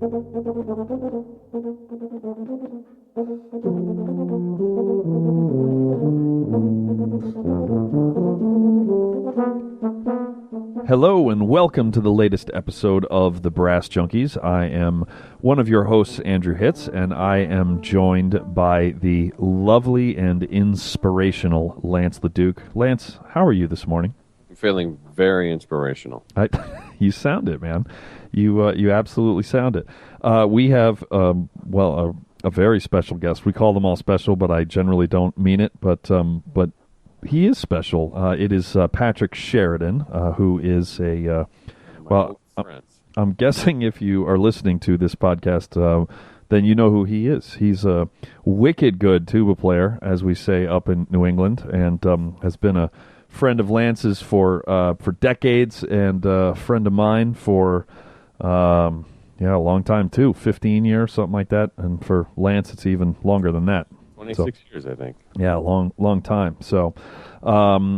Hello and welcome to the latest episode of the Brass Junkies. I am one of your hosts, Andrew Hitz, and I am joined by the lovely and inspirational Lance LaDuke. Lance, how are you this morning? I'm feeling very inspirational. You sound it, man. You absolutely sound it. We have a very special guest. We call them all special, but I generally don't mean it. But he is special. It is Patrick Sheridan, who is I'm guessing if you are listening to this podcast, then you know who he is. He's a wicked good tuba player, as we say up in New England, and has been a friend of Lance's for decades, and a friend of mine for a long time too, 15 years, something like that. And for Lance, it's even longer than that. 26 years, I think. Yeah, long time. So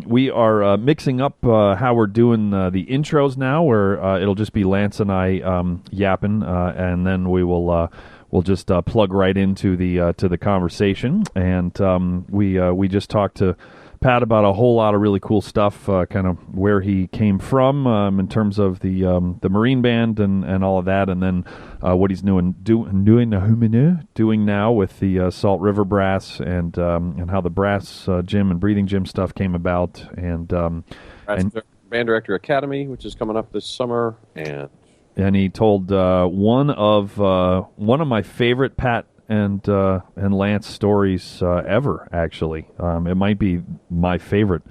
we are mixing up how we're doing the intros now, where it'll just be Lance and I yapping, and then we'll just plug right into the conversation. And we just talked to Pat about a whole lot of really cool stuff, kind of where he came from in terms of the Marine Band and all of that, and then what he's doing now with the Salt River Brass and how the Brass Gym and Breathing Gym stuff came about, and Band Director Academy, which is coming up this summer, and he told one of my favorite Pat and Lance stories ever. Actually, it might be my favorite.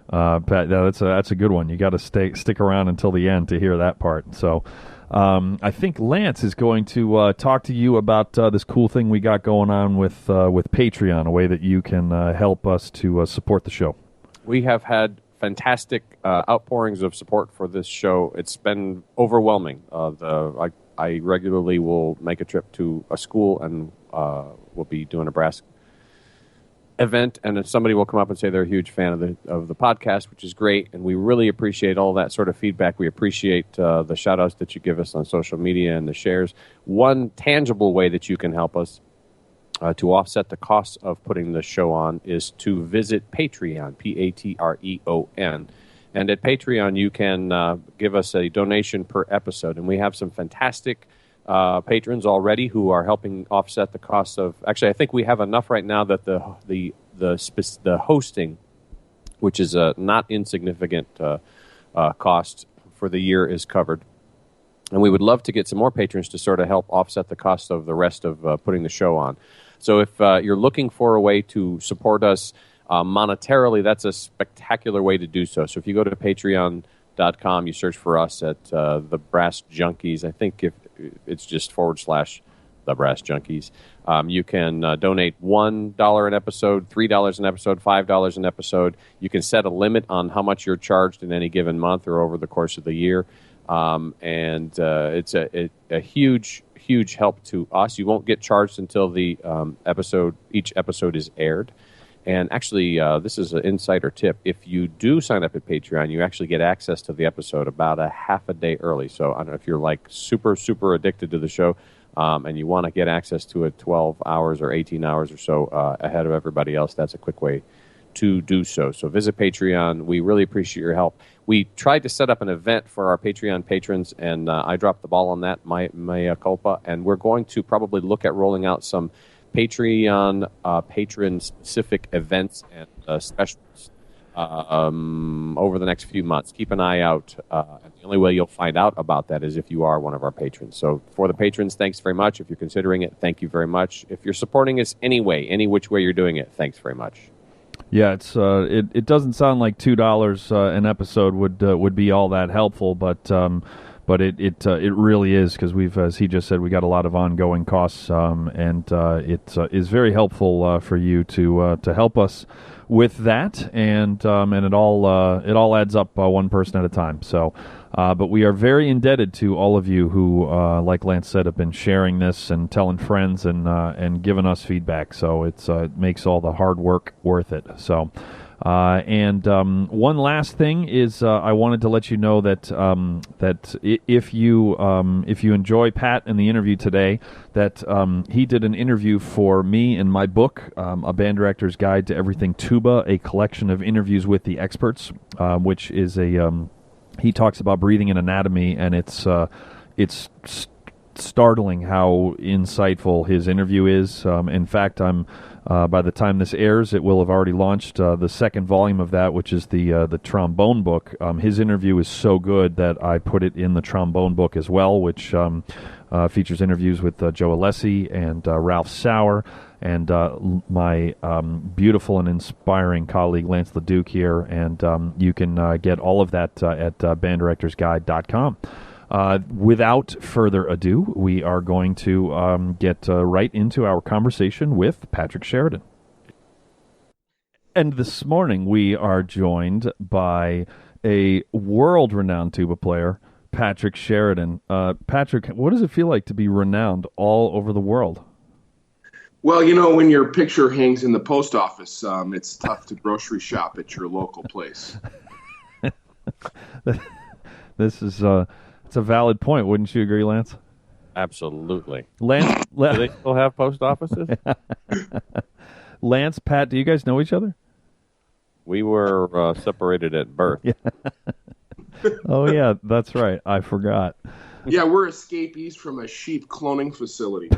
Pat, that's a good one. You got to stick around until the end to hear that part. So, I think Lance is going to talk to you about this cool thing we got going on with Patreon, a way that you can help us to support the show. We have had fantastic outpourings of support for this show. It's been overwhelming. I regularly will make a trip to a school and we'll be doing a brass event, and then somebody will come up and say they're a huge fan of the podcast, which is great, and we really appreciate all that sort of feedback. We appreciate the shout-outs that you give us on social media and the shares. One tangible way that you can help us to offset the costs of putting the show on is to visit Patreon, Patreon. And at Patreon, you can give us a donation per episode. And we have some fantastic patrons already who are helping offset the cost of... Actually, I think we have enough right now that the hosting, which is a not insignificant cost for the year, is covered. And we would love to get some more patrons to sort of help offset the cost of the rest of putting the show on. So if you're looking for a way to support us monetarily, that's a spectacular way to do so. So if you go to patreon.com, you search for us at the Brass Junkies. I think if it's just / the Brass Junkies. You can donate $1 an episode, $3 an episode, $5 an episode. You can set a limit on how much you're charged in any given month or over the course of the year. And it's a huge help to us. You won't get charged until the each episode is aired. And actually, this is an insider tip. If you do sign up at Patreon, you actually get access to the episode about a half a day early. So I don't know if you're like super addicted to the show and you want to get access to it 12 hours or 18 hours or so ahead of everybody else, that's a quick way to do so. So visit Patreon. We really appreciate your help. We tried to set up an event for our Patreon patrons, and I dropped the ball on that, my culpa. And we're going to probably look at rolling out some Patreon patron-specific events and specials over the next few months. Keep an eye out. And the only way you'll find out about that is if you are one of our patrons. So for the patrons, thanks very much. If you're considering it, thank you very much. If you're supporting us any which way you're doing it, thanks very much. Yeah, it's it doesn't sound like $2 an episode would be all that helpful, but it really is, because we've, as he just said, we got a lot of ongoing costs, and it is very helpful for you to help us with that, and it all adds up one person at a time. So, but we are very indebted to all of you who, like Lance said, have been sharing this and telling friends and giving us feedback. So it makes all the hard work worth it. So. And one last thing is, I wanted to let you know that if you enjoy Pat and the interview today, that he did an interview for me in my book, A Band Director's Guide to Everything Tuba, a collection of interviews with the experts, which is he talks about breathing and anatomy, and it's startling how insightful his interview is. In fact, by the time this airs, it will have already launched the second volume of that, which is the trombone book. His interview is so good that I put it in the trombone book as well, which features interviews with Joe Alessi and Ralph Sauer and my beautiful and inspiring colleague Lance LaDuke here. And you can get all of that at banddirectorsguide.com. Without further ado, we are going to get right into our conversation with Patrick Sheridan. And this morning we are joined by a world-renowned tuba player, Patrick Sheridan. Patrick, what does it feel like to be renowned all over the world? Well, when your picture hangs in the post office, it's tough to grocery shop at your local place. This is... It's a valid point, wouldn't you agree, Lance? Absolutely. Lance, do they still have post offices? Lance, Pat, do you guys know each other? We were separated at birth. Yeah. Oh, yeah, that's right. I forgot. Yeah, we're escapees from a sheep cloning facility.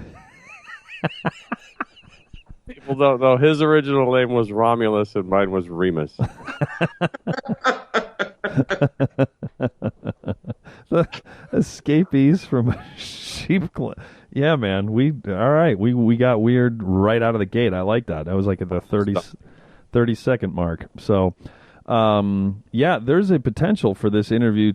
People don't know his original name was Romulus and mine was Remus. The escapees from a sheep yeah, man. We got weird right out of the gate. I like that. That was like at the 30-second mark. So yeah, there's a potential for this interview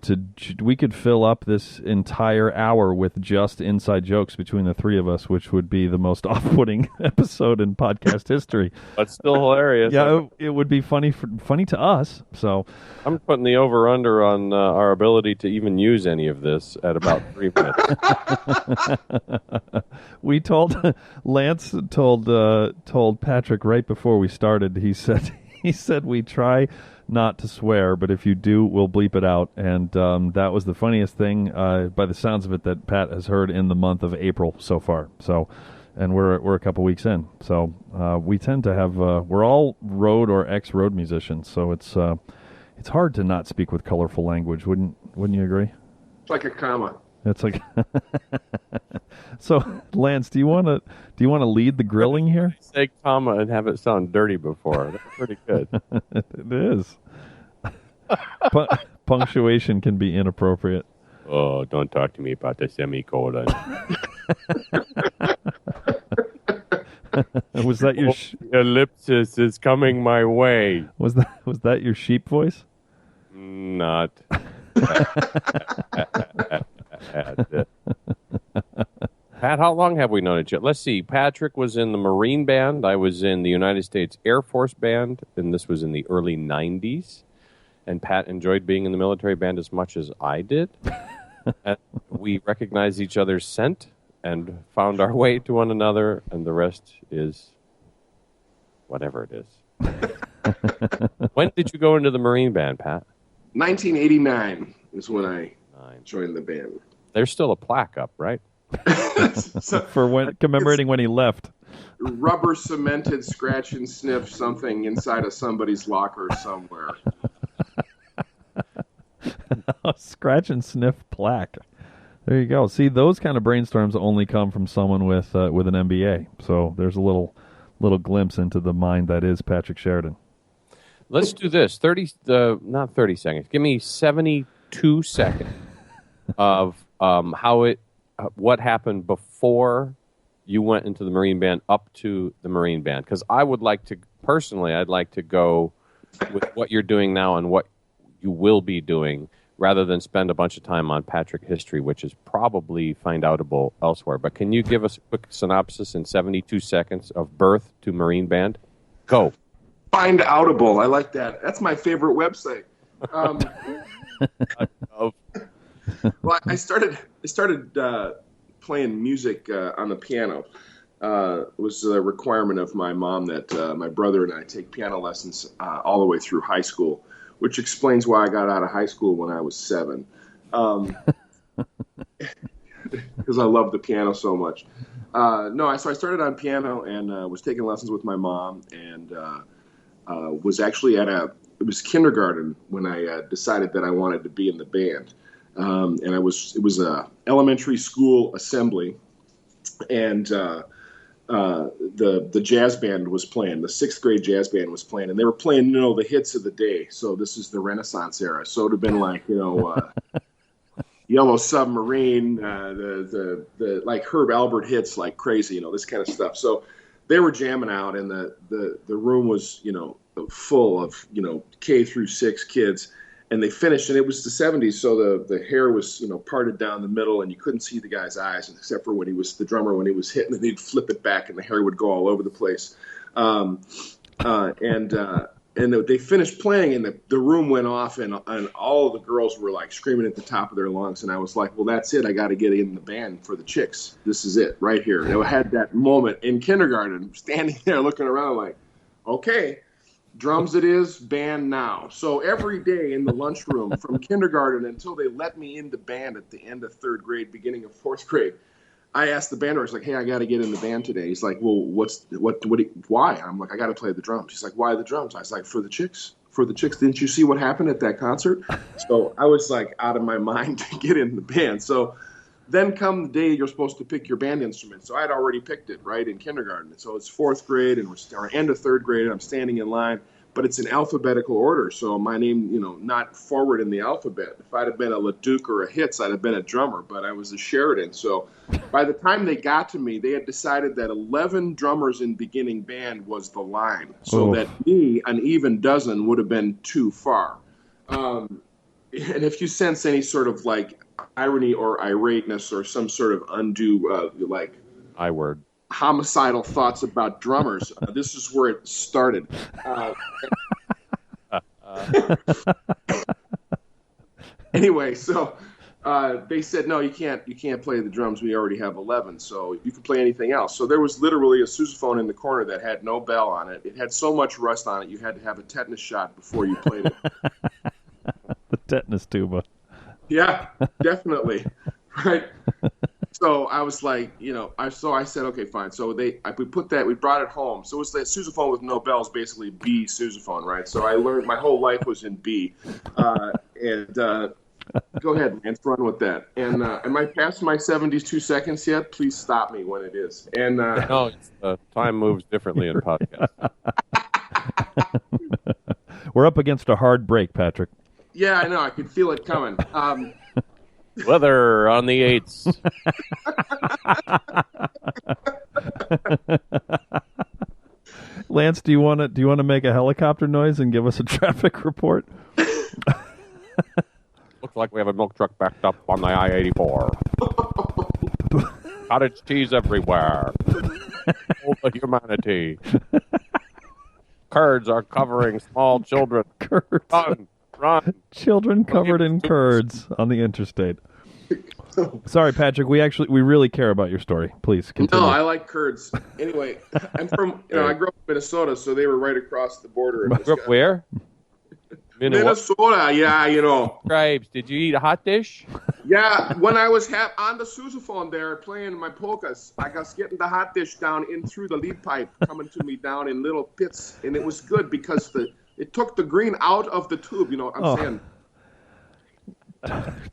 we could fill up this entire hour with just inside jokes between the three of us, which would be the most off-putting episode in podcast history. But still hilarious. Yeah, it would be funny to us. So I'm putting the over/under on our ability to even use any of this at about 3 minutes. We Lance told Patrick right before we started. He said we try not to swear, but if you do, we'll bleep it out. And that was the funniest thing, by the sounds of it, that Pat has heard in the month of April so far. So, and we're a couple weeks in. So we tend to have we're all road or ex-road musicians. So it's hard to not speak with colorful language. Wouldn't you agree? It's like a comma. It's like so. Lance, do you want to lead the grilling here? Say comma and have it sound dirty before. That's pretty good. It is. Punctuation can be inappropriate. Oh, don't talk to me about the semicolon. Was that your ellipsis is coming my way? Was that your sheep voice? Not. Pat, how long have we known each other? Let's see. Patrick was in the Marine Band. I was in the United States Air Force Band, and this was in the early 90s. And Pat enjoyed being in the military band as much as I did. And we recognized each other's scent and found our way to one another, and the rest is whatever it is. When did you go into the Marine Band, Pat? 1989 is when I joined the band. There's still a plaque up, right? For commemorating when he left. Rubber cemented scratch and sniff something inside of somebody's locker somewhere. Scratch and sniff plaque. There you go. See, those kind of brainstorms only come from someone with an MBA. So there's a little glimpse into the mind that is Patrick Sheridan. Let's do this. Not 30 seconds. Give me 72 seconds of what happened before you went into the Marine Band up to the Marine Band. Because I'd like to go with what you're doing now and what you will be doing, rather than spend a bunch of time on Patrick history, which is probably find-outable elsewhere. But can you give us a quick synopsis in 72 seconds of birth to Marine Band? Go. Find-outable. I like that. That's my favorite website. Well, I started playing music on the piano was a requirement of my mom that my brother and I take piano lessons all the way through high school, which explains why I got out of high school when I was 7. Because I love the piano so much. So I started on piano and was taking lessons with my mom, and was actually it was kindergarten when I decided that I wanted to be in the band. And it was a elementary school assembly, and the jazz band was playing. The 6th grade jazz band was playing, and they were playing, the hits of the day. So this is the Renaissance era. So it would have been like, Yellow Submarine, the like Herb Alpert hits like crazy, this kind of stuff. So they were jamming out, and the room was, full of, K through 6 kids. And they finished, and it was the 70s, so the hair was, parted down the middle, and you couldn't see the guy's eyes, except for when he was the drummer, when he was hitting, and he'd flip it back, and the hair would go all over the place. And they finished playing, and the room went off, and all of the girls were like screaming at the top of their lungs. And I was like, well, that's it. I got to get in the band for the chicks. This is it right here. And I had that moment in kindergarten, standing there looking around like, okay, drums it is, band now. So every day in the lunchroom from kindergarten until they let me into band at the end of 3rd grade, beginning of 4th grade, I asked the band director, like, hey, I got to get in the band today. He's like, well, why? I'm like, I got to play the drums. He's like, why the drums? I was like, for the chicks. For the chicks. Didn't you see what happened at that concert? So I was like out of my mind to get in the band. So then come the day you're supposed to pick your band instrument. So I'd already picked it, right, in kindergarten. So it's 4th grade, and we're end of 3rd grade, and I'm standing in line. But it's in alphabetical order, so my name, not forward in the alphabet. If I'd have been a LaDuke or a Hitz, I'd have been a drummer, but I was a Sheridan. So by the time they got to me, they had decided that 11 drummers in beginning band was the line, so that me, an even dozen, would have been too far. And if you sense any sort of like irony or irateness or some sort of undue I-word. homicidal thoughts about drummers, this is where it started. Anyway, so they said, no, you can't play the drums. We already have 11, so you can play anything else. So there was literally a sousaphone in the corner that had no bell on it. It had so much rust on it, you had to have a tetanus shot before you played it. The tetanus tuba. Yeah, definitely. Right. So I was like, I said, okay, fine. So we brought it home. So it was the sousaphone with no bells, basically B sousaphone, right? So I learned my whole life was in B. Go ahead, Lance, run with that. And am I past my 72 seconds yet? Please stop me when it is. And no, time moves differently in podcasts. We're up against a hard break, Patrick. Yeah, I know. I could feel it coming. Weather on the 8s. Lance, do you want to make a helicopter noise and give us a traffic report? Looks like we have a milk truck backed up on the I-84. Cottage cheese everywhere. All the humanity. Curds are covering small children. Curds. Run. Children covered in curds on the interstate. Sorry, Patrick. We really care about your story. Please continue. No, I like curds. Anyway, I'm from. I grew up in Minnesota, so they were right across the border. Grew up where? Minnesota. Yeah, Stripes. Did you eat a hot dish? Yeah, when I was on the sousaphone there playing my polkas, I was getting the hot dish down in through the lead pipe coming to me down in little pits, and it was good because it took the green out of the tube. You know what I'm saying?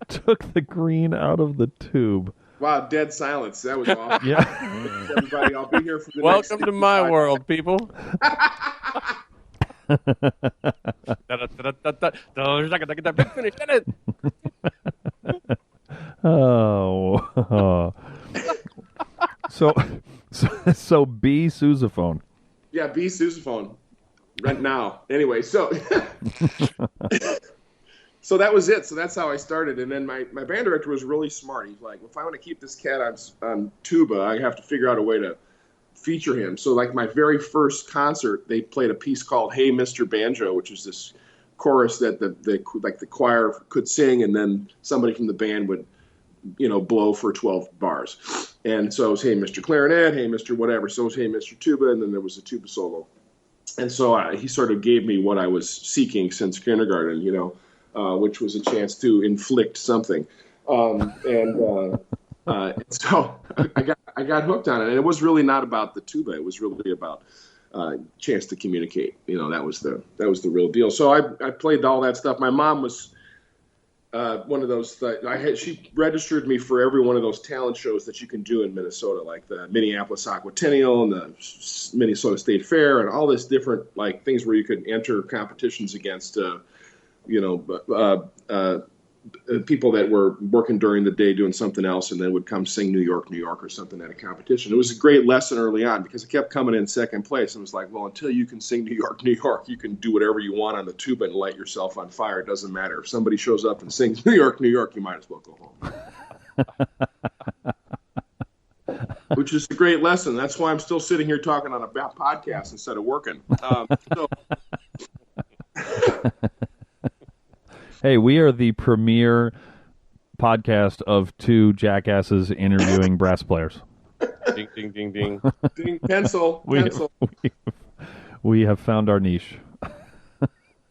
Took the green out of the tube. Wow, dead silence. That was awesome. Yeah. Everybody, I'll be here for the Welcome to my world, people. Big finish. Oh. So B sousaphone. Yeah, B sousaphone. Right now. Anyway, so so that was it. So that's how I started. And then my band director was really smart. He's like, if I want to keep this cat on tuba, I have to figure out a way to feature him. So like my very first concert, they played a piece called Hey Mr. Banjo, which is this chorus that the choir could sing, and then somebody from the band would blow for 12 bars. And so it was, hey, Mr. Clarinet, hey, Mr. whatever. So it was, hey, Mr. Tuba, and then there was a tuba solo. And so he sort of gave me what I was seeking since kindergarten, which was a chance to inflict something. So I got hooked on it. And it was really not about the tuba. It was really about chance to communicate. That was the real deal. So I played all that stuff. My mom was one of those. She registered me for every one of those talent shows that you can do in Minnesota, like the Minneapolis Aquatennial and the Minnesota State Fair, and all this different things where you could enter competitions against, people that were working during the day doing something else, and then would come sing New York, New York, or something at a competition. It was a great lesson early on because I kept coming in second place, and was like, well, until you can sing New York, New York, you can do whatever you want on the tuba and light yourself on fire. It doesn't matter. If somebody shows up and sings New York, New York, you might as well go home. Which is a great lesson. That's why I'm still sitting here talking on a podcast instead of working. Hey, we are the premier podcast of two jackasses interviewing brass players. Ding, ding, ding, ding. Ding, pencil. We have found our niche.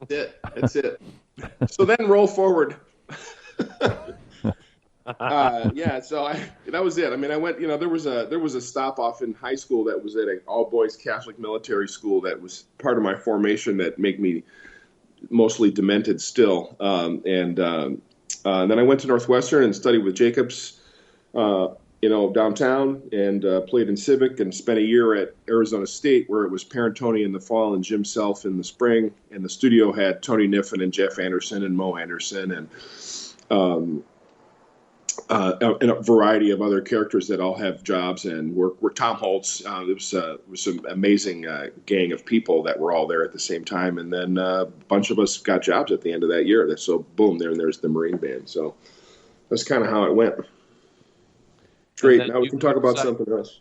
That's it. So then roll forward. So that was it. I mean, I went, there was a stop off in high school that was at an all boys Catholic military school that was part of my formation that made me mostly demented still. And then I went to Northwestern and studied with Jacobs, downtown, and played in Civic, and spent a year at Arizona State where it was Parentoni in the fall and Jim Self in the spring. And the studio had Tony Niffen and Jeff Anderson and Mo Anderson and a variety of other characters that all have jobs and work. Tom Holtz. It was an amazing gang of people that were all there at the same time. And then a bunch of us got jobs at the end of that year. So boom, there's the Marine Band. So that's kind of how it went. Great. Now we can talk about something else.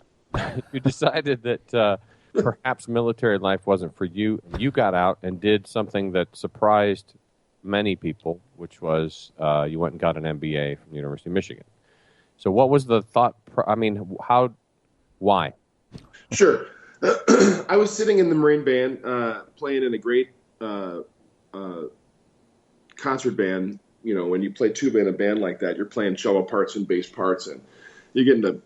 You decided that perhaps military life wasn't for you. You got out and did something that surprised many people, which was you went and got an MBA from the University of Michigan. So what was the thought? Why? Sure. I was sitting in the Marine Band, playing in a great concert band. When you play tuba in a band like that, you're playing cello parts and bass parts, and you're getting to,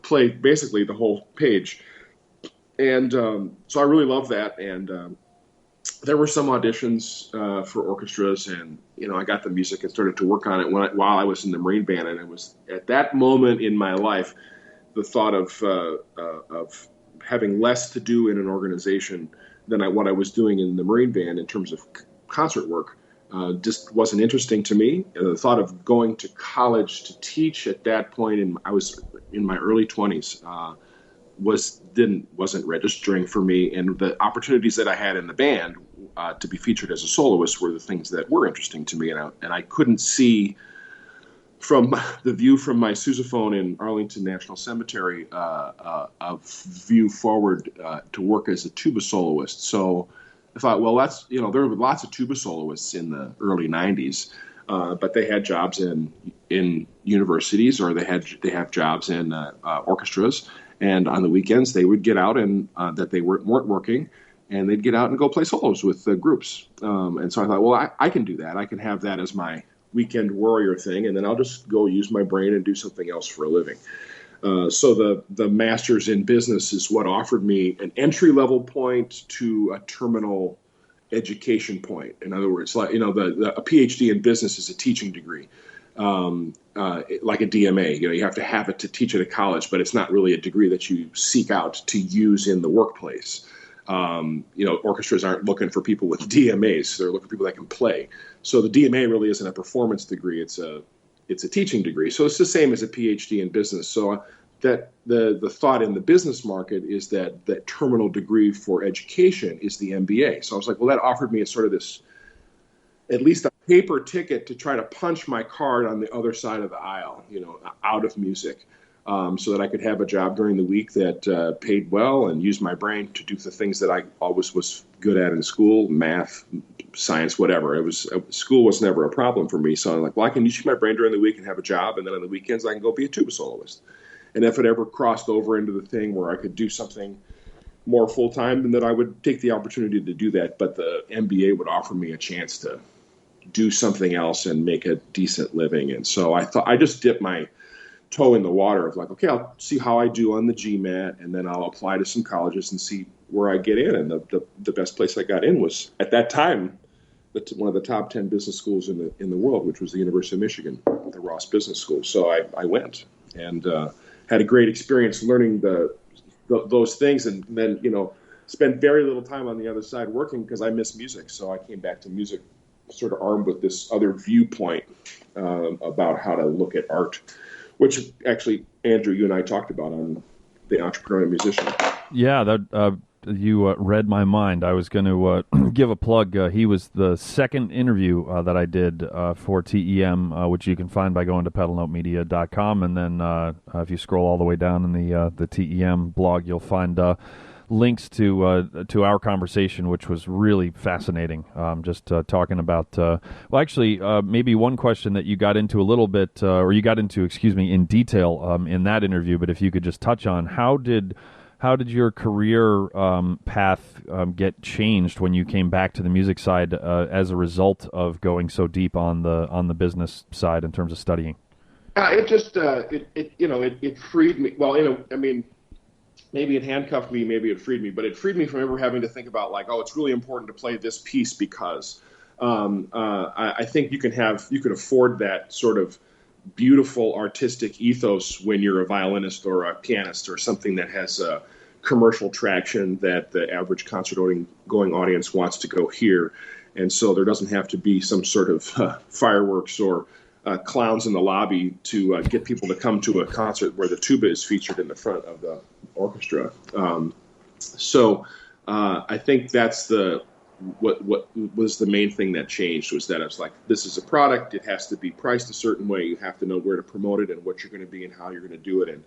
play basically the whole page. And so I really loved that. And there were some auditions for orchestras, and I got the music and started to work on it while I was in the Marine Band. And it was at that moment in my life, the thought of having less to do in an organization than what I was doing in the Marine Band in terms of concert work just wasn't interesting to me. The thought of going to college to teach at that point, I was in my early 20s. Wasn't registering for me, and the opportunities that I had in the band to be featured as a soloist were the things that were interesting to me, and I couldn't see from the view from my sousaphone in Arlington National Cemetery a view forward to work as a tuba soloist. So I thought, well, that's there were lots of tuba soloists in the early '90s, but they had jobs in universities, or they have jobs in orchestras. And on the weekends, they would get out and that they weren't working, and they'd get out and go play solos with groups. And so I thought, well, I can do that. I can have that as my weekend warrior thing, and then I'll just go use my brain and do something else for a living. So the master's in business is what offered me an entry-level point to a terminal education point. In other words, like a PhD in business is a teaching degree. Like a DMA, you have to have it to teach at a college, but it's not really a degree that you seek out to use in the workplace. Orchestras aren't looking for people with DMAs; they're looking for people that can play. So the DMA really isn't a performance degree; it's a teaching degree. So it's the same as a PhD in business. So that the thought in the business market is that terminal degree for education is the MBA. So I was like, well, that offered me a sort of this, at least a paper ticket to try to punch my card on the other side of the aisle, out of music, so that I could have a job during the week that paid well and use my brain to do the things that I always was good at in school, math, science, whatever. School was never a problem for me. So I'm like, well, I can use my brain during the week and have a job, and then on the weekends I can go be a tuba soloist. And if it ever crossed over into the thing where I could do something more full time, then that I would take the opportunity to do that. But the MBA would offer me a chance to do something else and make a decent living. And so I thought I just dipped my toe in the water of like, okay, I'll see how I do on the GMAT, and then I'll apply to some colleges and see where I get in. And the best place I got in was at that time one of the top 10 business schools in the world, which was the University of Michigan, the Ross Business School. So I went and had a great experience learning those things, and then spent very little time on the other side working because I miss music. So I came back to music sort of armed with this other viewpoint about how to look at art, which actually, Andrew, you and I talked about on the Entrepreneur and Musician. Yeah, that you read my mind. I was going to give a plug. He was the second interview that I did for TEM, which you can find by going to pedalnotemedia.com. And then if you scroll all the way down in the TEM blog, you'll find links to our conversation, which was really fascinating. Just talking about, maybe one question that you got into a little bit, or you got into, in detail in that interview, but if you could just touch on how did your career path get changed when you came back to the music side as a result of going so deep on the business side in terms of studying? It just it freed me. Well, maybe it handcuffed me, maybe it freed me, but it freed me from ever having to think about like, oh, it's really important to play this piece because I think you can afford that sort of beautiful artistic ethos when you're a violinist or a pianist or something that has commercial traction that the average concert going audience wants to go hear. And so there doesn't have to be some sort of fireworks or clowns in the lobby to get people to come to a concert where the tuba is featured in the front of the orchestra. So I think that's what was the main thing that changed, was that it's like, this is a product. It has to be priced a certain way. You have to know where to promote it and what you're going to be and how you're going to do it.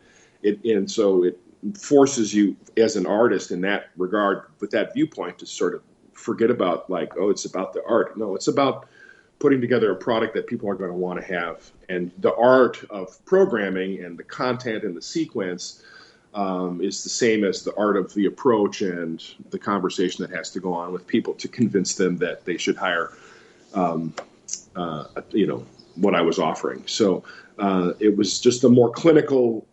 And so it forces you as an artist in that regard, with that viewpoint, to sort of forget about like, oh, it's about the art. No, it's about putting together a product that people are going to want to have. And the art of programming and the content and the sequence is the same as the art of the approach and the conversation that has to go on with people to convince them that they should hire, what I was offering. So it was just a more clinical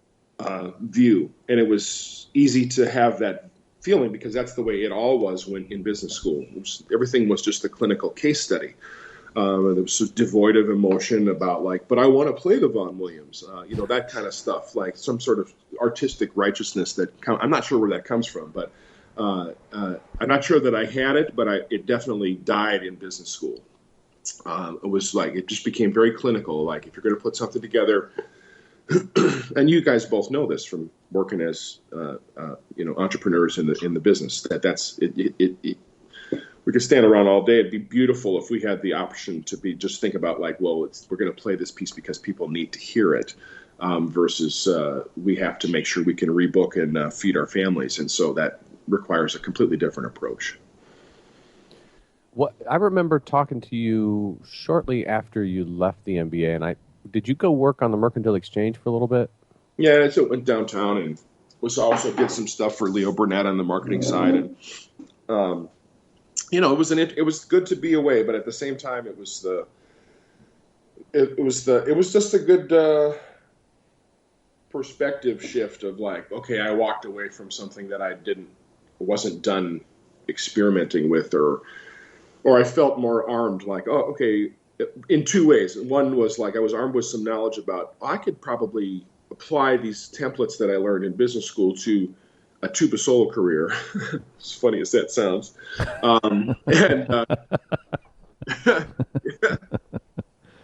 view, and it was easy to have that feeling because that's the way it all was when in business school. Everything was just a clinical case study. It was devoid of emotion about like, but I want to play the Vaughan Williams, that kind of stuff, like some sort of artistic righteousness I'm not sure where that comes from, but I'm not sure that I had it, but it definitely died in business school. It was like, it just became very clinical. Like if you're going to put something together, and you guys both know this from working as, entrepreneurs in the business, that's it. We could stand around all day. It'd be beautiful if we had the option to just think about like, well, we're going to play this piece because people need to hear it, versus we have to make sure we can rebook and feed our families. And so that requires a completely different approach. What I remember talking to you shortly after you left the MBA, and did you go work on the Mercantile Exchange for a little bit? Yeah, so I went downtown and was also did some stuff for Leo Burnett on the marketing side, and it was good to be away, but at the same time, it was just a good perspective shift of like, okay, I walked away from something that I wasn't done experimenting with, or I felt more armed. Like, oh, okay, in two ways. One was like I was armed with some knowledge about I could probably apply these templates that I learned in business school to a tuba solo career, as funny as that sounds,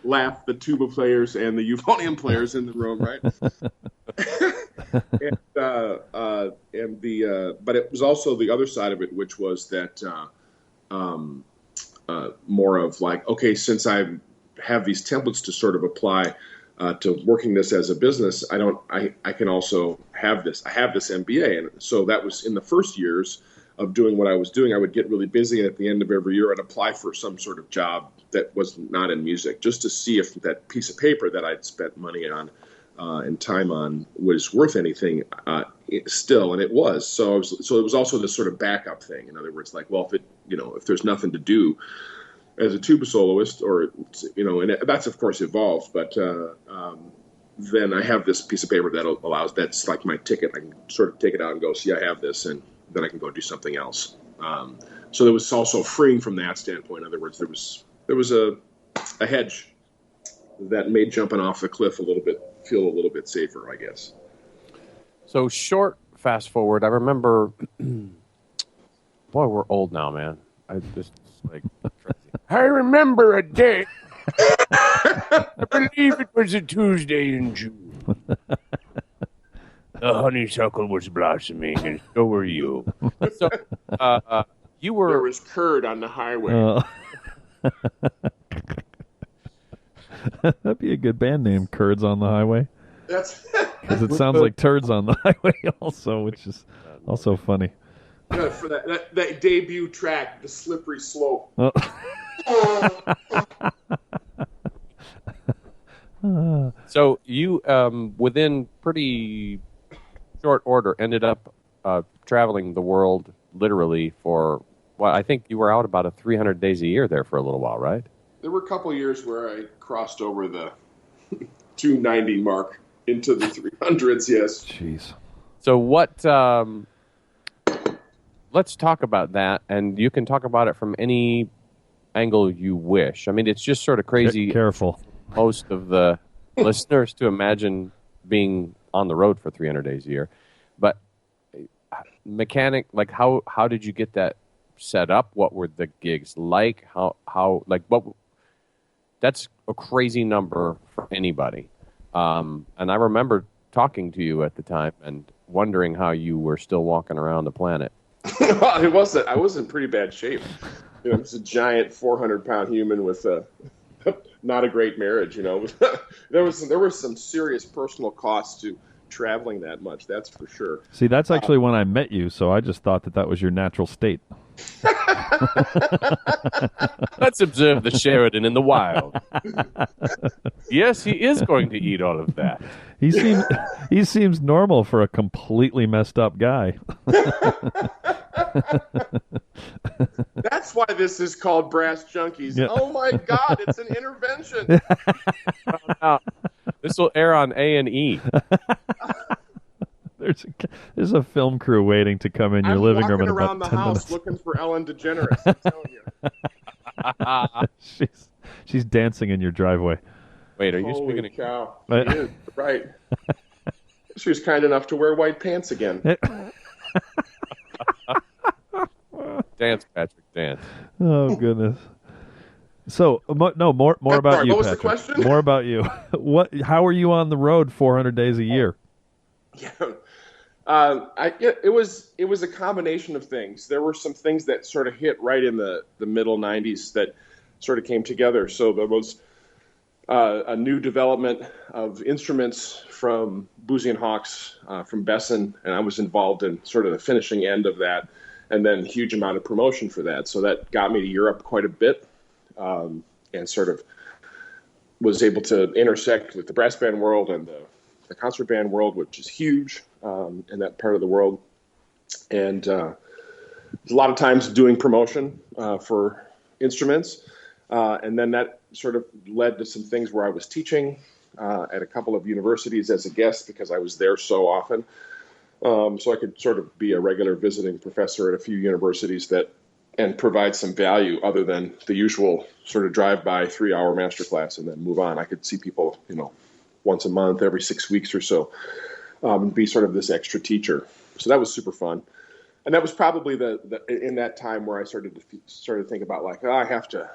laugh the tuba players and the euphonium players in the room, right? But it was also the other side of it, which was that more of like, okay, since I have these templates to sort of apply to working this as a business, I can also have this. I have this MBA. And so that was in the first years of doing what I was doing. I would get really busy, and at the end of every year, I'd apply for some sort of job that was not in music, just to see if that piece of paper that I'd spent money on and time on was worth anything still, and it was. So it was also this sort of backup thing. In other words, like, well, if there's nothing to do as a tuba soloist, or and that's of course evolved, but then I have this piece of paper that's like my ticket. I can sort of take it out and go, see, I have this, and then I can go do something else. So there was also freeing from that standpoint. In other words, there was a hedge that made jumping off the cliff feel a little bit safer, I guess. So fast forward, I remember, boy, we're old now, man. I just like crazy. I remember a day. I believe it was a Tuesday in June. The honeysuckle was blossoming, and so were you. So, you were. There was curd on the highway. That'd be a good band name, Curds on the Highway. That's because it sounds like turds on the highway, also, which is also funny. For that debut track, The Slippery Slope. So you, within pretty short order, ended up traveling the world literally for, well, I think you were out about 300 days a year there for a little while, right? There were a couple of years where I crossed over the 290 mark into the 300s, yes. Jeez. So what, let's talk about that, and you can talk about it from any angle you wish. I mean, it's just sort of crazy. Careful. Most of the listeners to imagine being on the road for 300 days a year. But mechanic, like how did you get that set up? What were the gigs like? How like what? That's a crazy number for anybody. And I remember talking to you at the time and wondering how you were still walking around the planet. Well, I was in pretty bad shape. I was a giant 400-pound human with not a great marriage. There were some serious personal costs to traveling that much. That's for sure. See, that's actually when I met you, so I just thought that was your natural state. Let's observe the Sheridan in the wild. Yes, he is going to eat all of that. He seems normal for a completely messed up guy. That's why this is called Brass Junkies. Yeah. Oh my God, it's an intervention. This will air on A&E. There's a film crew waiting to come in your living room in about 10 minutes. I'm walking around the house looking for Ellen DeGeneres, I'm telling you. She's dancing in your driveway. Wait, are you Holy speaking cow. She is, right. She was kind enough to wear white pants again. Dance, Patrick, dance. Oh, goodness. So, more about you, what was Patrick. The question? More about you. How are you on the road 400 days a year? Yeah. It was a combination of things. There were some things that sort of hit right in the middle 90s that sort of came together. So there was a new development of instruments from Boozy and Hawks, from Besson, and I was involved in sort of the finishing end of that, and then a huge amount of promotion for that. So that got me to Europe quite a bit, and sort of was able to intersect with the brass band world and the concert band world, which is huge in that part of the world. And a lot of times doing promotion for instruments. And then that sort of led to some things where I was teaching at a couple of universities as a guest because I was there so often. So I could sort of be a regular visiting professor at a few universities and provide some value other than the usual sort of drive-by 3-hour masterclass and then move on. I could see people, once a month, every 6 weeks or so, and be sort of this extra teacher. So that was super fun. And that was probably in that time where I started to think about like, I have to.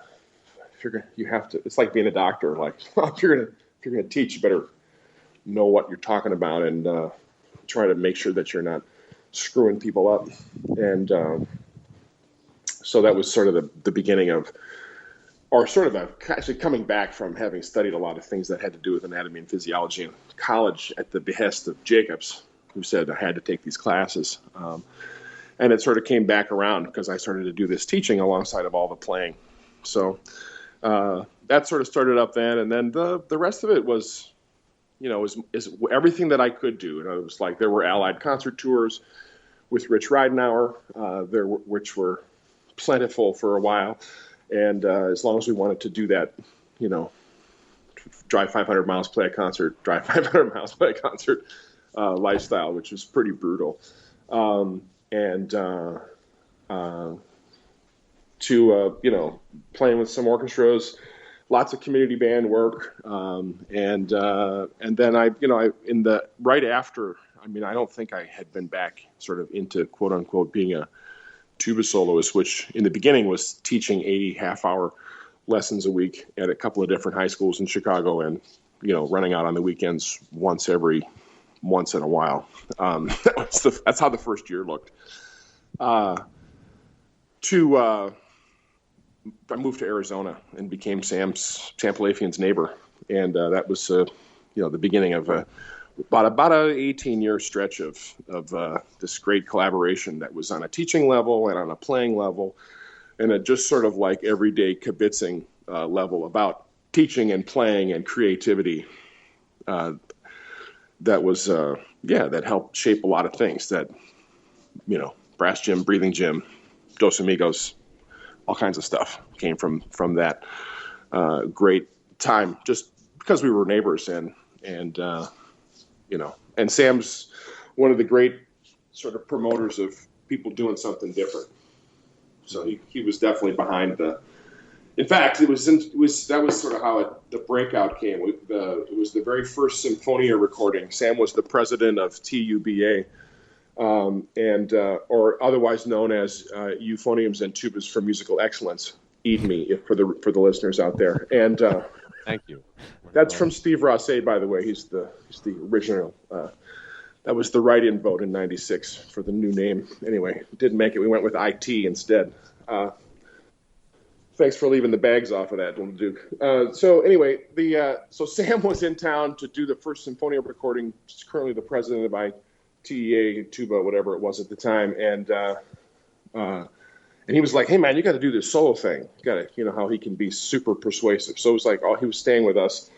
You have to. It's like being a doctor. Like, if you're gonna teach, you better know what you're talking about and try to make sure that you're not screwing people up. And so that was sort of the beginning of, or sort of actually coming back from having studied a lot of things that had to do with anatomy and physiology in college at the behest of Jacobs, who said I had to take these classes. And it sort of came back around because I started to do this teaching alongside of all the playing. So that sort of started up then. And then the rest of it was is everything that I could do. And it was like there were allied concert tours with Rich Ridenauer, which were plentiful for a while. And as long as we wanted to do that, drive 500 miles, play a concert, drive 500 miles, play a concert lifestyle, which was pretty brutal. Playing with some orchestras, lots of community band work, and then right after. I mean, I don't think I had been back sort of into quote unquote being a tuba soloist, which in the beginning was teaching 80 half-hour lessons a week at a couple of different high schools in Chicago, and running out on the weekends once in a while. That's how the first year looked. I moved to Arizona and became Sam Palafian's neighbor, and that was the beginning of about an 18-year stretch of this great collaboration that was on a teaching level and on a playing level, and a just sort of like everyday kibitzing level about teaching and playing and creativity. That was that helped shape a lot of things. That Brass Gym, Breathing Gym, Dos Amigos, all kinds of stuff came from that great time, just because we were neighbors and Sam's one of the great sort of promoters of people doing something different. So he was definitely behind in fact, that was sort of how the breakout came. It was the very first Symphonia recording. Sam was the president of TUBA, or otherwise known as Euphoniums and Tubas for Musical Excellence, EADME, for the listeners out there. And thank you. That's from Steve Rosse, by the way. He's the original. That was the write-in vote in '96 for the new name. Anyway, didn't make it. We went with IT instead. Thanks for leaving the bags off of that, LaDuke. So anyway, so Sam was in town to do the first Symphonia recording. He's currently the president of ITEA, Tuba, whatever it was at the time, and he was like, "Hey man, you got to do this solo thing. You got to, how he can be super persuasive." So it was like, he was staying with us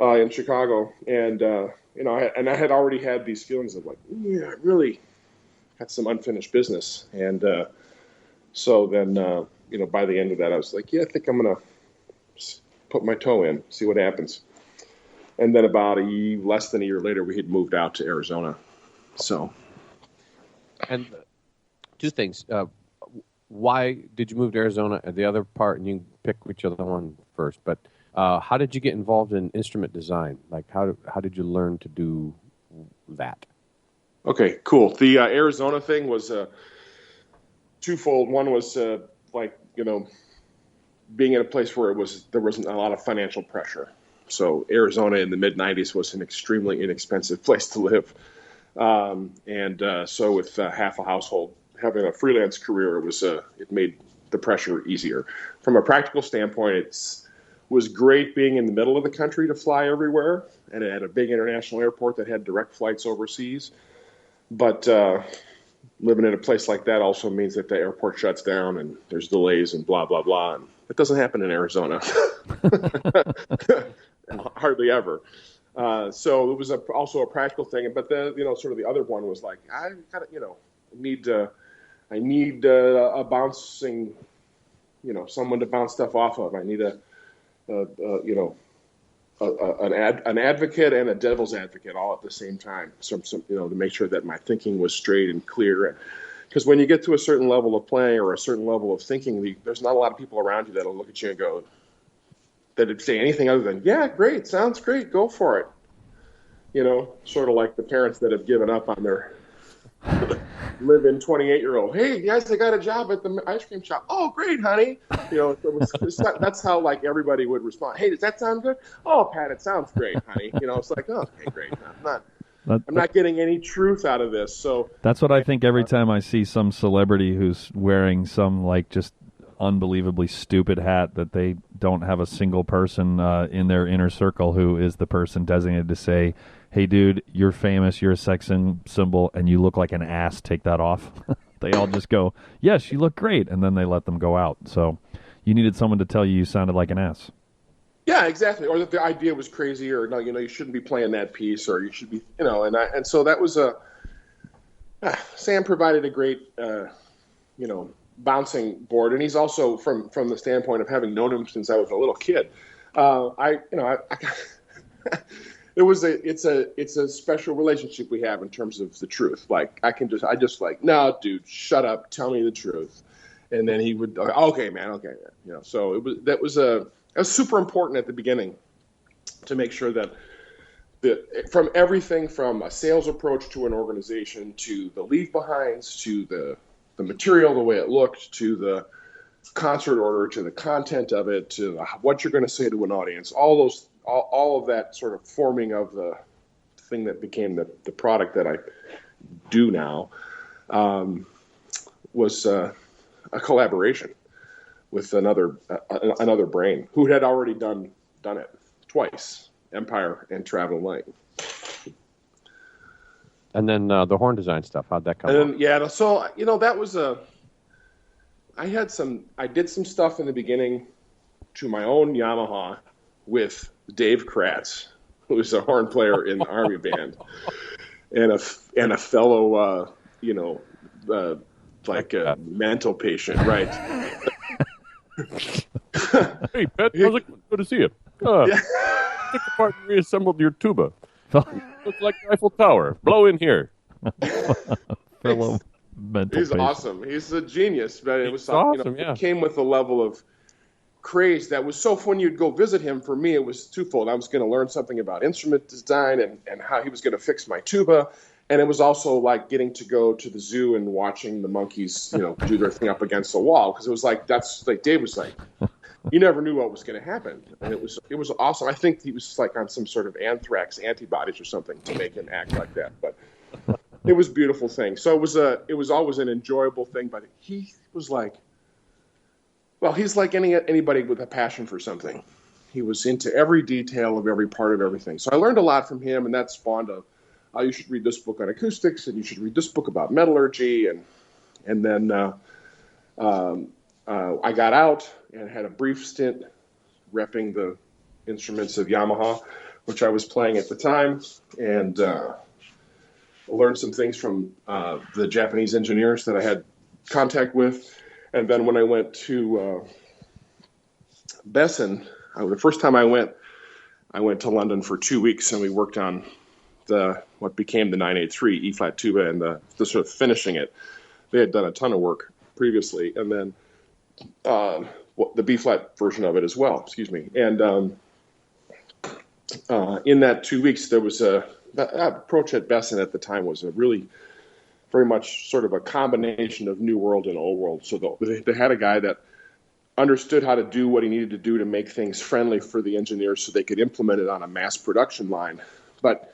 in Chicago, and I had already had these feelings of like, yeah, I really got some unfinished business, and so then. By the end of that, I was like, yeah, I think I'm going to put my toe in, see what happens. And then about less than a year later, we had moved out to Arizona. So. And two things. Why did you move to Arizona? And the other part, and you can pick which other one first, but how did you get involved in instrument design? Like, how did you learn to do that? Okay, cool. The Arizona thing was twofold. One was being in a place where there wasn't a lot of financial pressure. So Arizona in the mid-'90s was an extremely inexpensive place to live. So with half a household having a freelance career, it made the pressure easier. From a practical standpoint, it was great being in the middle of the country to fly everywhere, and it had a big international airport that had direct flights overseas. But living in a place like that also means that the airport shuts down and there's delays and blah, blah, blah. And it doesn't happen in Arizona. Hardly ever. So it was also a practical thing. But sort of the other one was like, I need a bouncing, someone to bounce stuff off of. I need an advocate and a devil's advocate all at the same time. To make sure that my thinking was straight and clear. Because when you get to a certain level of playing or a certain level of thinking, there's not a lot of people around you that'll look at you and go, that'd say anything other than, yeah, great, sounds great, go for it. Sort of like the parents that have given up on their live-in 28-year-old. Hey, guys, I got a job at the ice cream shop. Oh, great, honey. That's how like everybody would respond. Hey, does that sound good? Oh, Pat, it sounds great, honey. It's like, oh, okay, great. I'm not getting any truth out of this. So that's what I think every time I see some celebrity who's wearing some like just unbelievably stupid hat that they don't have a single person in their inner circle who is the person designated to say, hey, dude, you're famous, you're a sex symbol, and you look like an ass, take that off. They all just go, yes, you look great, and then they let them go out. So you needed someone to tell you sounded like an ass. Yeah, exactly. Or that the idea was crazy, or no, you shouldn't be playing that piece, or you should be, and so that was Sam provided a great, bouncing board, and he's also from the standpoint of having known him since I was a little kid. It's a special relationship we have in terms of the truth. Like I just like, no, dude, shut up, tell me the truth, and then he would, okay, man, okay, man. So that was super important at the beginning to make sure that from everything from a sales approach to an organization to the leave behinds to the material, the way it looked, to the concert order, to the content of it, to what you're going to say to an audience, all of that sort of forming of the thing that became the product that I do now was a collaboration with another brain who had already done it twice, Empire and Traveling Light. And then the horn design stuff, how'd that come up? Yeah, so that was I did some stuff in the beginning to my own Yamaha with Dave Kratz, who was a horn player in the Army band, and a fellow like a mental patient, right? Hey, Pet, how's it? Good to see you. Yeah. Took apart and reassembled your tuba. Looks like the Eiffel Tower. Blow in here. Fellow mental He's patient. awesome. He's a genius, but it was awesome. Yeah. It came with a level of craze that was so when you'd go visit him. For me, it was twofold. I was going to learn something about instrument design and how he was going to fix my tuba, and it was also like getting to go to the zoo and watching the monkeys, do their thing up against the wall, because it was like that's like Dave was like. You never knew what was going to happen, and it was awesome. I think he was like on some sort of anthrax antibodies or something to make him act like that. But it was a beautiful thing. So it was always an enjoyable thing. But he was like, well, he's like anybody with a passion for something. He was into every detail of every part of everything. So I learned a lot from him, and that spawned you should read this book on acoustics, and you should read this book about metallurgy, and then I got out and had a brief stint repping the instruments of Yamaha, which I was playing at the time, and learned some things from the Japanese engineers that I had contact with. And then when I went to Besson, the first time I went to London for 2 weeks, and we worked on what became the 983 E-flat tuba and the sort of finishing it. They had done a ton of work previously, and then the B-flat version of it as well, excuse me. And in that 2 weeks, there was that approach at Besson at the time was a really very much sort of a combination of New World and Old World. So they had a guy that understood how to do what he needed to do to make things friendly for the engineers so they could implement it on a mass production line. But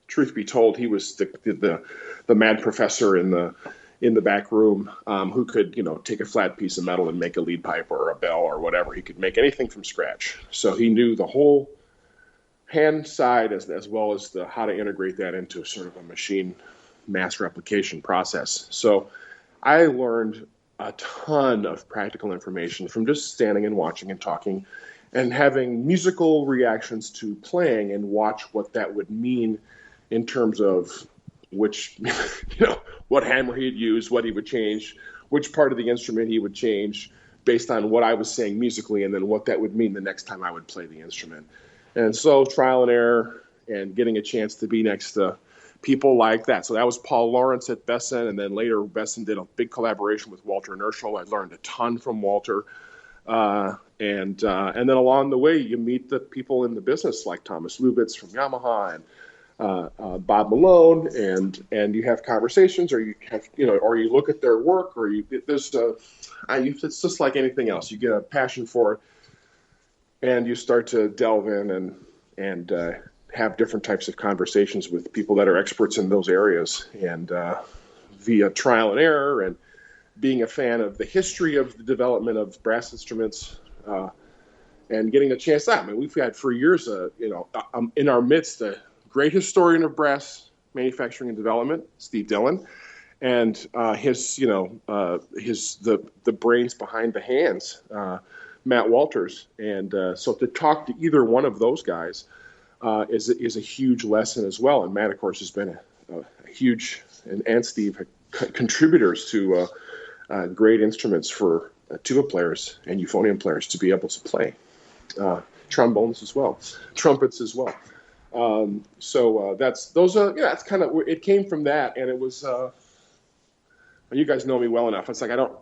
truth be told, he was the mad professor in the back room who could, take a flat piece of metal and make a lead pipe or a bell or whatever. He could make anything from scratch. So he knew the whole hand side as well as how to integrate that into sort of a machine mass replication process. So I learned a ton of practical information from just standing and watching and talking and having musical reactions to playing and watch what that would mean in terms of which, what hammer he'd use, what he would change, which part of the instrument he would change based on what I was saying musically, and then what that would mean the next time I would play the instrument. And so trial and error and getting a chance to be next to people like that. So that was Paul Lawrence at Besson, and then later Besson did a big collaboration with Walter Inertial. I learned a ton from Walter. And then along the way, you meet the people in the business like Thomas Lubitz from Yamaha and Bob Malone, and you have conversations, or you have, or you look at their work, or it's just like anything else. You get a passion for it, and you start to delve in and have different types of conversations with people that are experts in those areas, and via trial and error and being a fan of the history of the development of brass instruments, and getting a chance. We've had for years, in our midst, a great historian of brass manufacturing and development, Steve Dillon, and the brains behind the hands, Matt Walters. And so to talk to either one of those guys is a huge lesson as well. And Matt, of course, has been a huge, and Steve, contributors to great instruments for tuba players and euphonium players to be able to play. Trombones as well, trumpets as well. That's kind of where it came from that. And it was, you guys know me well enough. It's like, I don't,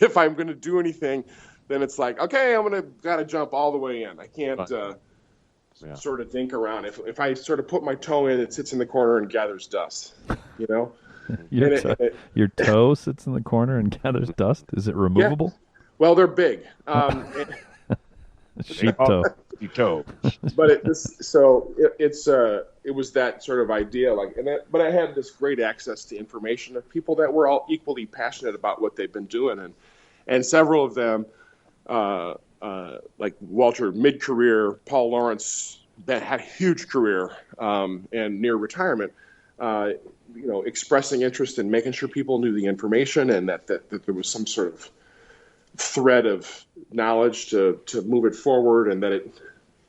if I'm going to do anything, then it's like, okay, gotta jump all the way in. I can't sort of think around. If I sort of put my toe in, it sits in the corner and gathers dust, you know? Your toe sits in the corner and gathers dust? Is it removable? Yeah. Well, they're big. Sheep toe. Toe. But it was that sort of idea, but I had this great access to information of people that were all equally passionate about what they've been doing, and several of them, like Walter, mid-career, Paul Lawrence, that had a huge career and near retirement, expressing interest in making sure people knew the information and that there was some sort of thread of knowledge to move it forward, and that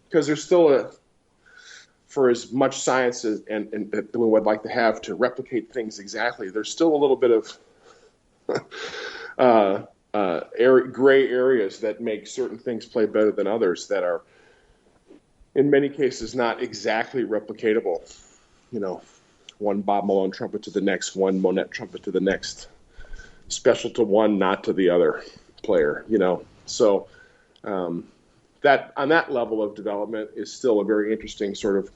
because there's still for as much science and that we would like to have to replicate things exactly, there's still a little bit of gray areas that make certain things play better than others that are in many cases not exactly replicatable. One Bob Malone trumpet to the next, one Monette trumpet to the next, special to one, not to the other player, So that on that level of development is still a very interesting sort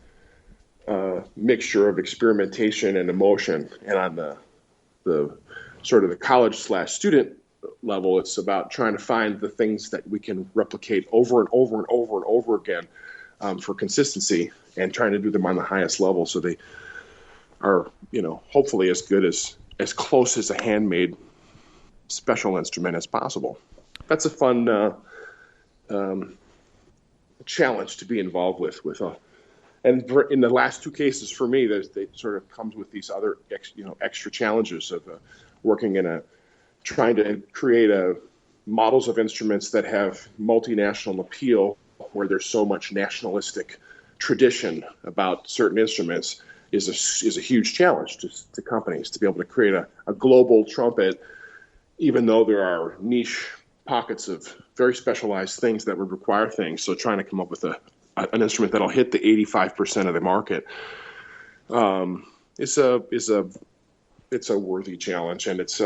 of mixture of experimentation and emotion. And on the sort of the college/student level, it's about trying to find the things that we can replicate over and over and over and over again for consistency, and trying to do them on the highest level so they are, hopefully as good as close as a handmade special instrument as possible. That's a fun challenge to be involved with. And in the last two cases for me, they sort of comes with these other extra challenges of working trying to create models of instruments that have multinational appeal, where there's so much nationalistic tradition about certain instruments, is a huge challenge to companies to be able to create a global trumpet, even though there are niche pockets of very specialized things that would require things. So trying to come up with an instrument that'll hit the 85% of the market is a worthy challenge, and it's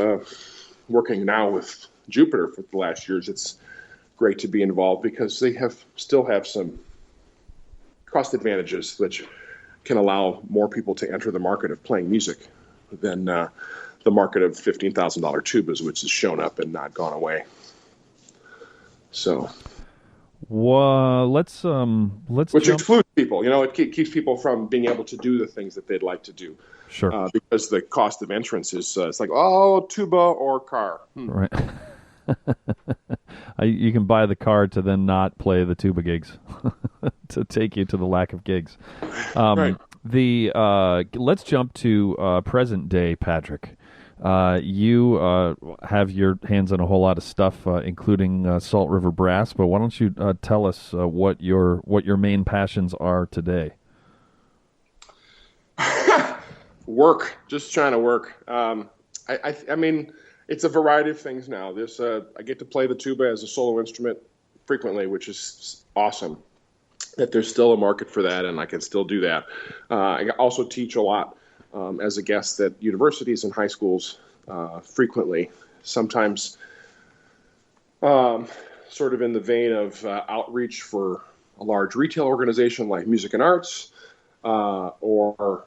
working now with Jupiter for the last years. It's great to be involved because they still have some cost advantages which can allow more people to enter the market of playing music than the market of $15,000 tubas, which has shown up and not gone away. So, let's which excludes people. It keeps people from being able to do the things that they'd like to do. Sure. Because the cost of entrance is it's like, tuba or car. Right. You can buy the card to then not play the tuba gigs to take you to the lack of gigs. Right. Let's jump to present day, Patrick. You have your hands on a whole lot of stuff, including Salt River Brass. But why don't you tell us what your main passions are today? Work, just trying to work. I mean, it's a variety of things now. I get to play the tuba as a solo instrument frequently, which is awesome. That there's still a market for that, and I can still do that. I also teach a lot as a guest at universities and high schools frequently. Sometimes, sort of in the vein of outreach for a large retail organization like Music and Arts, or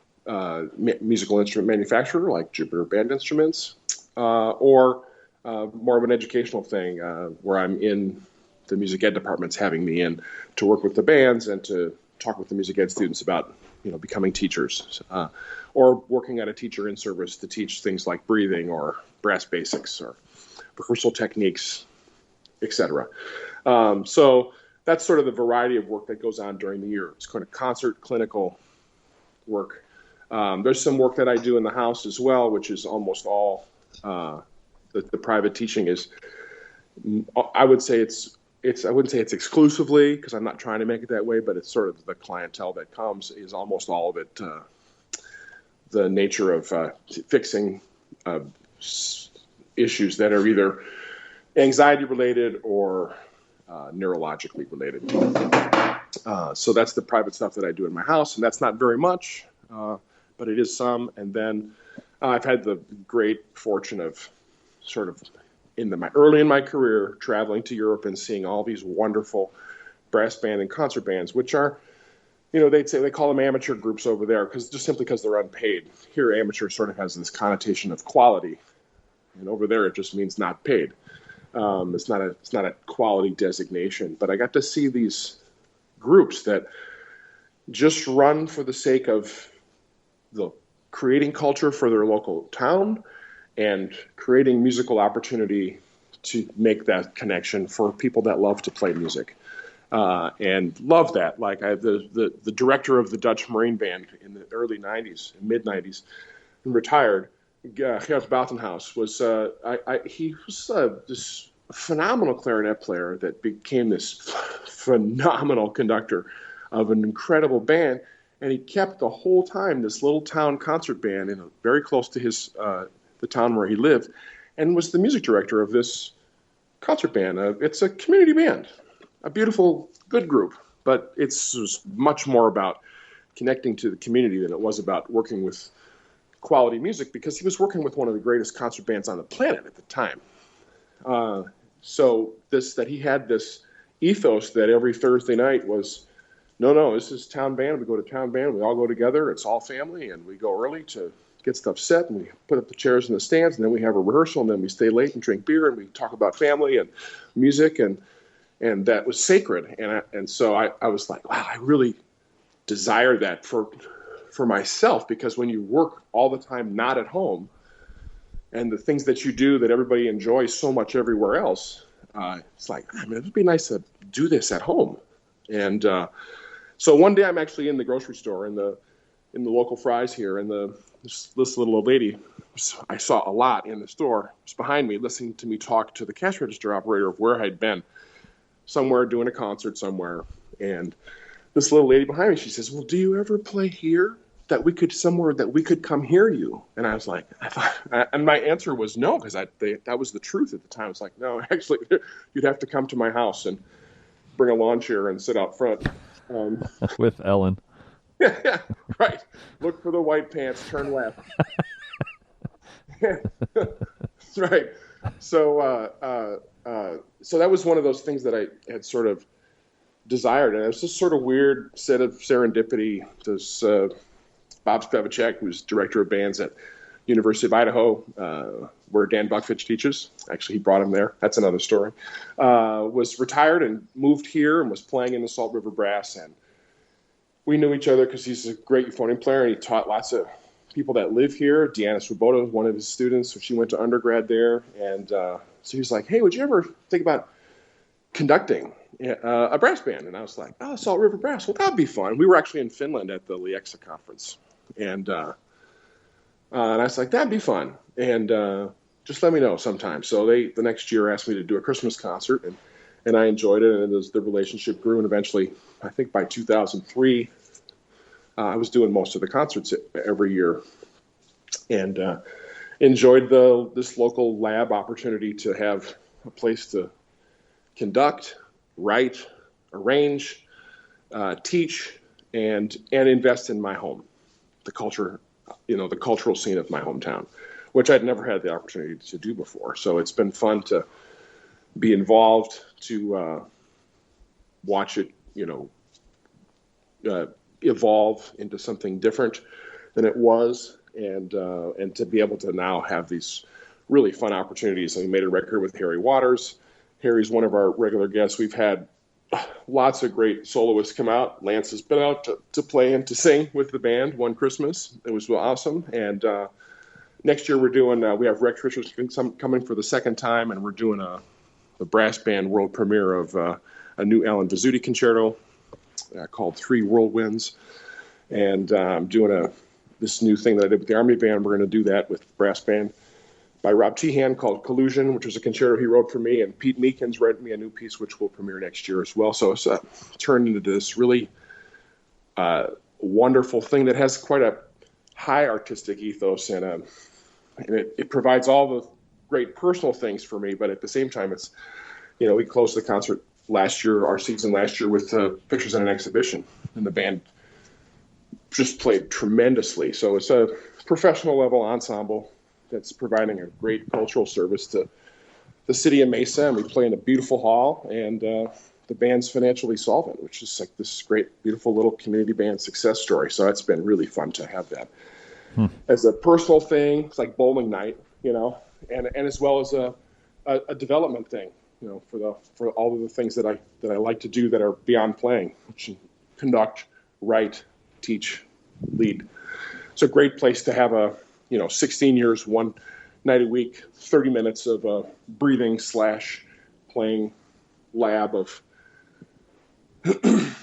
musical instrument manufacturer like Jupiter Band Instruments, or more of an educational thing where I'm in the music ed departments having me in to work with the bands and to talk with the music ed students about becoming teachers, or working at a teacher in service to teach things like breathing or brass basics or rehearsal techniques, etc. So that's sort of the variety of work that goes on during the year. It's kind of concert clinical work. There's some work that I do in the house as well, which is almost all the private teaching is I would say I wouldn't say it's exclusively, because I'm not trying to make it that way, but it's sort of the clientele that comes is almost all of it the nature of fixing issues that are either anxiety related or neurologically related. So that's the private stuff that I do in my house, and that's not very much, but it is some. And then I've had the great fortune of sort of early in my career traveling to Europe and seeing all these wonderful brass band and concert bands, which are, they call them amateur groups over there because they're unpaid. Here, amateur sort of has this connotation of quality, and over there it just means not paid. It's not a quality designation. But I got to see these groups that just run for the sake of the creating culture for their local town and creating musical opportunity to make that connection for people that love to play music. And love that. Like the director of the Dutch Marine Band in the early 90s, mid 90s, retired, Gert Boutenhaus, he was this phenomenal clarinet player that became this phenomenal conductor of an incredible band. And he kept the whole time this little town concert band very close to the town where he lived, and was the music director of this concert band. It's a community band, a beautiful, good group, but it's much more about connecting to the community than it was about working with quality music, because he was working with one of the greatest concert bands on the planet at the time. So that he had this ethos that every Thursday night was, no, this is town band. We go to town band. We all go together. It's all family, and we go early to get stuff set, and we put up the chairs in the stands, and then we have a rehearsal, and then we stay late and drink beer, and we talk about family and music, and that was sacred. And so I was like, wow, I really desire that for myself, because when you work all the time not at home, and the things that you do that everybody enjoys so much everywhere else, it's like, it would be nice to do this at home. And so one day I'm actually in the grocery store in the local Fry's here, and this little old lady I saw a lot in the store was behind me, listening to me talk to the cash register operator of where I'd been, somewhere doing a concert somewhere. And this little lady behind me, she says, well, do you ever play here? That we could come hear you? And I was like, and my answer was no, because that was the truth at the time. It's like, no, actually, you'd have to come to my house and bring a lawn chair and sit out front. With Ellen. Yeah, right. Look for the white pants, turn left. Right. So that was one of those things that I had sort of desired, and it was just sort of weird set of serendipity. This Bob Spivacek, who's director of bands at University of Idaho, where Dan Buckfitch teaches. Actually, he brought him there. That's another story. Was retired and moved here and was playing in the Salt River Brass. And we knew each other because he's a great euphonium player, and he taught lots of people that live here. Deanna Swoboda was one of his students, so she went to undergrad there. And so he was like, hey, would you ever think about conducting a brass band? And I was like, oh, Salt River Brass. Well, that'd be fun. We were actually in Finland at the Lieksa conference. And I was like, that'd be fun. And just let me know sometime. So the next year asked me to do a Christmas concert, and I enjoyed it. And the relationship grew. And eventually, I think by 2003, I was doing most of the concerts every year, and enjoyed this local lab opportunity to have a place to conduct, write, arrange, teach, and invest in my home, the culture, the cultural scene of my hometown, which I'd never had the opportunity to do before. So it's been fun to be involved, to watch it, evolve into something different than it was, and to be able to now have these really fun opportunities. And we made a record with Harry Waters. Harry's one of our regular guests. We've had lots of great soloists come out. Lance has been out to play and to sing with the band one Christmas. It was awesome. And next year we're doing, we have Rex Richards coming for the second time, and we're doing a brass band world premiere of a new Alan Vizzuti concerto called Three Whirlwinds. And I'm doing this new thing that I did with the Army Band. We're going to do that with brass band by Rob Tehan called Collusion, which was a concerto he wrote for me, and Pete Meekins read me a new piece which will premiere next year as well. So it's turned into this really wonderful thing that has quite a high artistic ethos, and it provides all the great personal things for me, but at the same time, it's, we closed the concert our season last year with pictures in an exhibition, and the band just played tremendously. So it's a professional level ensemble that's providing a great cultural service to the city of Mesa, and we play in a beautiful hall, and the band's financially solvent, which is like this great, beautiful little community band success story. So it's been really fun to have that as a personal thing. It's like bowling night, and as well as a development thing, for all of the things that I like to do that are beyond playing, which conduct, write, teach, lead. It's a great place to have 16 years, one night a week, 30 minutes of breathing / playing lab of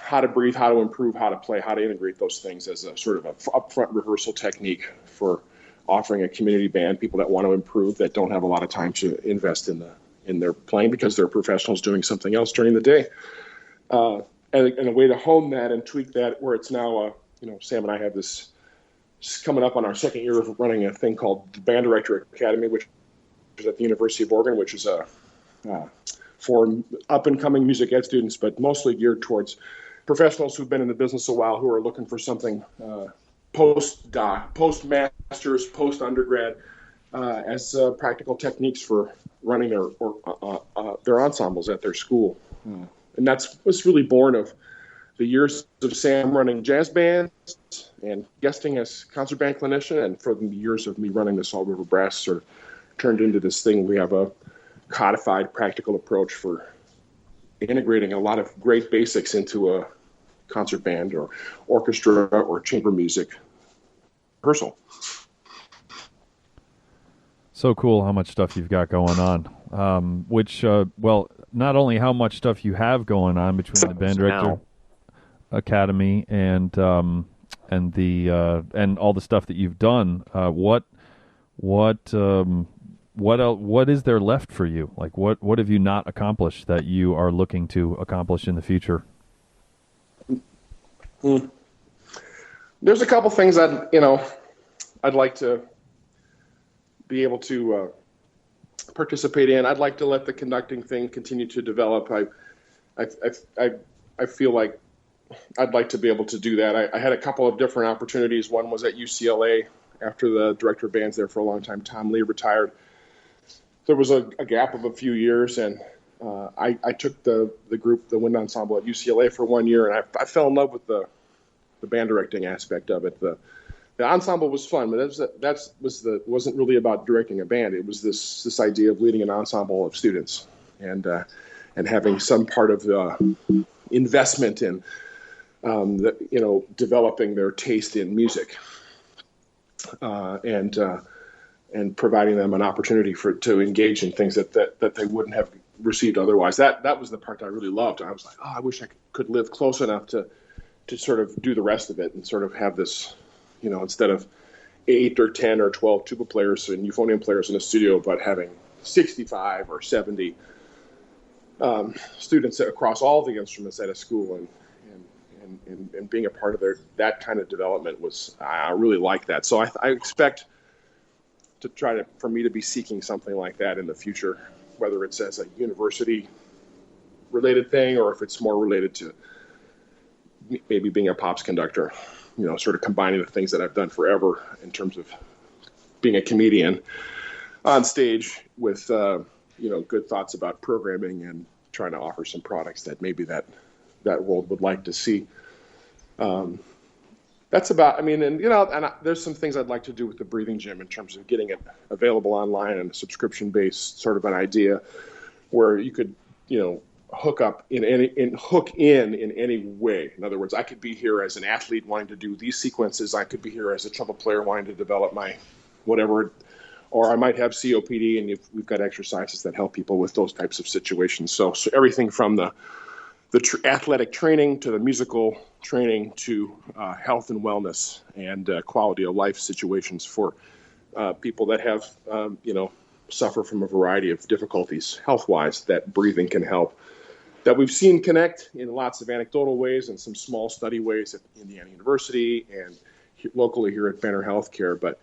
how to breathe, how to improve, how to play, how to integrate those things as a sort of a upfront rehearsal technique for offering a community band, people that want to improve, that don't have a lot of time to invest in their playing because they're professionals doing something else during the day. And a way to hone that and tweak that, where it's now, Sam and I have this coming up on our second year of running a thing called the Band Director Academy, which is at the University of Oregon, which is for up-and-coming music ed students, but mostly geared towards professionals who've been in the business a while, who are looking for something post-masters, post-undergrad, as practical techniques for running their ensembles at their school. And that's what's really born of the years of Sam running jazz bands and guesting as concert band clinician, and for the years of me running the Salt River Brass sort of turned into this thing. We have a codified practical approach for integrating a lot of great basics into a concert band or orchestra or chamber music rehearsal. So cool how much stuff you've got going on. Not only how much stuff you have going on between the Band Director Academy and all the stuff that you've done. What is there left for you? Like what have you not accomplished that you are looking to accomplish in the future? There's a couple things I'd like to be able to participate in. I'd like to let the conducting thing continue to develop. I feel like I'd like to be able to do that. I had a couple of different opportunities. One was at UCLA after the director of bands there for a long time, Tom Lee, retired. There was a gap of a few years, and I took the group, the wind ensemble at UCLA for 1 year, and I fell in love with the band directing aspect of it. The ensemble was fun, but wasn't really about directing a band. It was this idea of leading an ensemble of students and having some part of the investment in developing their taste in music and providing them an opportunity to engage in things that they wouldn't have received otherwise. That was the part that I really loved. I was like, I wish I could live close enough to sort of do the rest of it and sort of have this, instead of 8 or 10 or 12 tuba players and euphonium players in a studio, but having 65 or 70 students across all the instruments at a school, and being a part of that kind of development I really like that. So I expect for me to be seeking something like that in the future, whether it's as a university related thing or if it's more related to maybe being a pops conductor, sort of combining the things that I've done forever in terms of being a comedian on stage with, good thoughts about programming and trying to offer some products that maybe that world would like to see. That's about, there's some things I'd like to do with the breathing gym in terms of getting it available online and a subscription-based sort of an idea where you could, hook in any way. In other words, I could be here as an athlete wanting to do these sequences. I could be here as a trumpet player wanting to develop my whatever, or I might have COPD, and we've got exercises that help people with those types of situations. So everything from the athletic training to the musical training to health and wellness and quality of life situations for people that have, suffer from a variety of difficulties health-wise, that breathing can help. That we've seen connect in lots of anecdotal ways and some small study ways at Indiana University and locally here at Banner Healthcare. But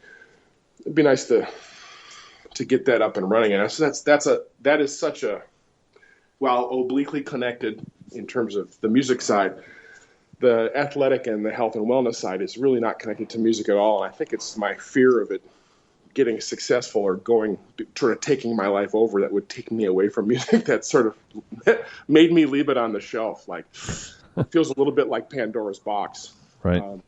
it'd be nice to get that up and running. And so that is such a, while obliquely connected in terms of the music side, the athletic and the health and wellness side is really not connected to music at all. And I think it's my fear of it getting successful or sort of taking my life over that would take me away from music that sort of made me leave it on the shelf. Like, it feels a little bit like Pandora's box. Right. So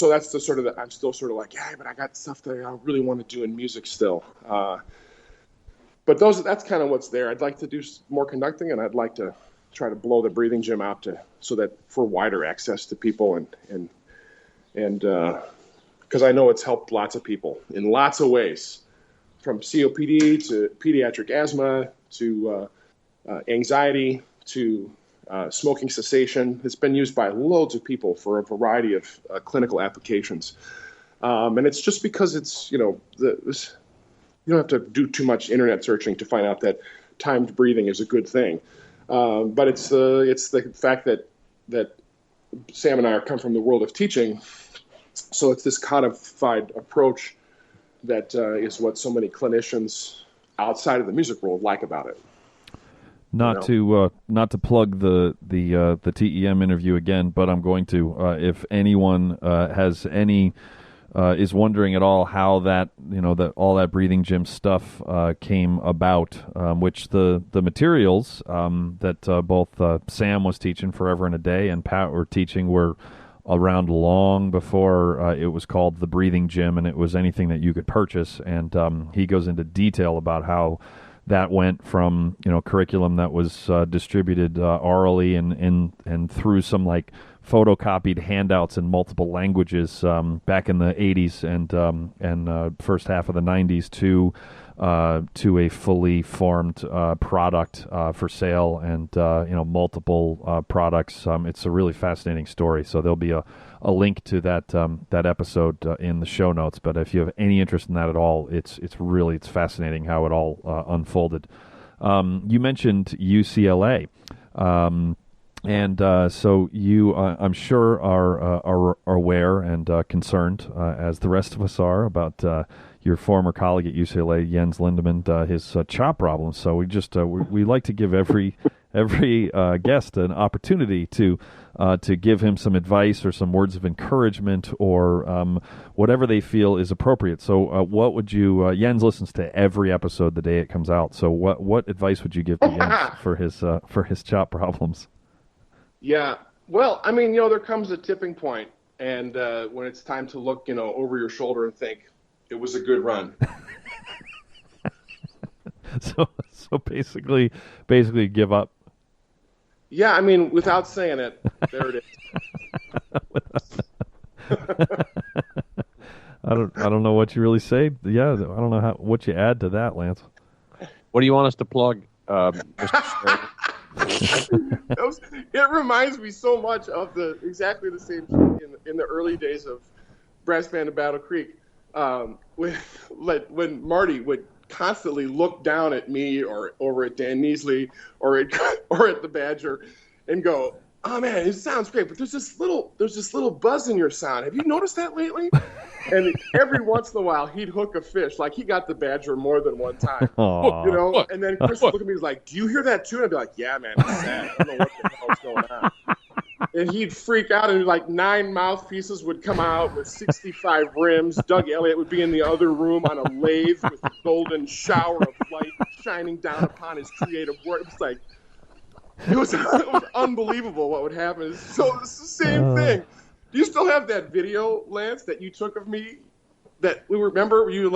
that's the sort of I'm still sort of like, yeah, but I got stuff that I really want to do in music still. But that's kind of what's there. I'd like to do more conducting, and I'd like to try to blow the breathing gym out so that for wider access to people and because I know it's helped lots of people in lots of ways, from COPD to pediatric asthma to anxiety to smoking cessation. It's been used by loads of people for a variety of clinical applications. And it's just because it's, you don't have to do too much internet searching to find out that timed breathing is a good thing. But it's the fact that Sam and I come from the world of teaching. So it's this codified approach that is what so many clinicians outside of the music world like about it. Not to plug the TEM interview again, but I'm going to. If anyone has any is wondering at all how that all that breathing gym stuff came about, which the materials that both Sam was teaching Forever and a Day and Pat were teaching were around long before it was called the Breathing Gym, and it was anything that you could purchase. And he goes into detail about how that went from curriculum that was distributed orally and through some like photocopied handouts in multiple languages back in the 80s and first half of the 90s to a fully formed product for sale and multiple products. It's a really fascinating story. So there'll be a link to that episode in the show notes. But if you have any interest in that at all, it's fascinating how it all unfolded. You mentioned UCLA. And so you, I'm sure, are aware and concerned, as the rest of us are, about your former colleague at UCLA, Jens Lindemann, his chop problems. So we like to give every guest an opportunity to give him some advice or some words of encouragement or whatever they feel is appropriate. So what would you? Jens listens to every episode the day it comes out. So what advice would you give to Jens for his chop problems? Yeah, well, I mean, there comes a tipping point, and when it's time to look, over your shoulder and think it was a good run. So basically give up. Yeah, I mean, without saying it, there it is. I don't know what you really say. Yeah, I don't know what you add to that, Lance. What do you want us to plug, Mr. Sheridan? It reminds me so much of exactly the same thing in the early days of Brass Band of Battle Creek, when Marty would constantly look down at me or over at Dan Neasley or at the Badger and go, "Oh man, it sounds great, but there's this little buzz in your sound. Have you noticed that lately?" And every once in a while, he'd hook a fish. Like, he got the Badger more than one time. Look. And then Chris would look at me and was like, "Do you hear that too?" And I'd be like, "Yeah, man, it's sad. I don't know what the hell's going on." And he'd freak out, and like 9 mouthpieces would come out with 65 rims. Doug Elliott would be in the other room on a lathe with a golden shower of light shining down upon his creative work. It was unbelievable what would happen. So it's the same thing. Do you still have that video, Lance, that you took of me? That we remember you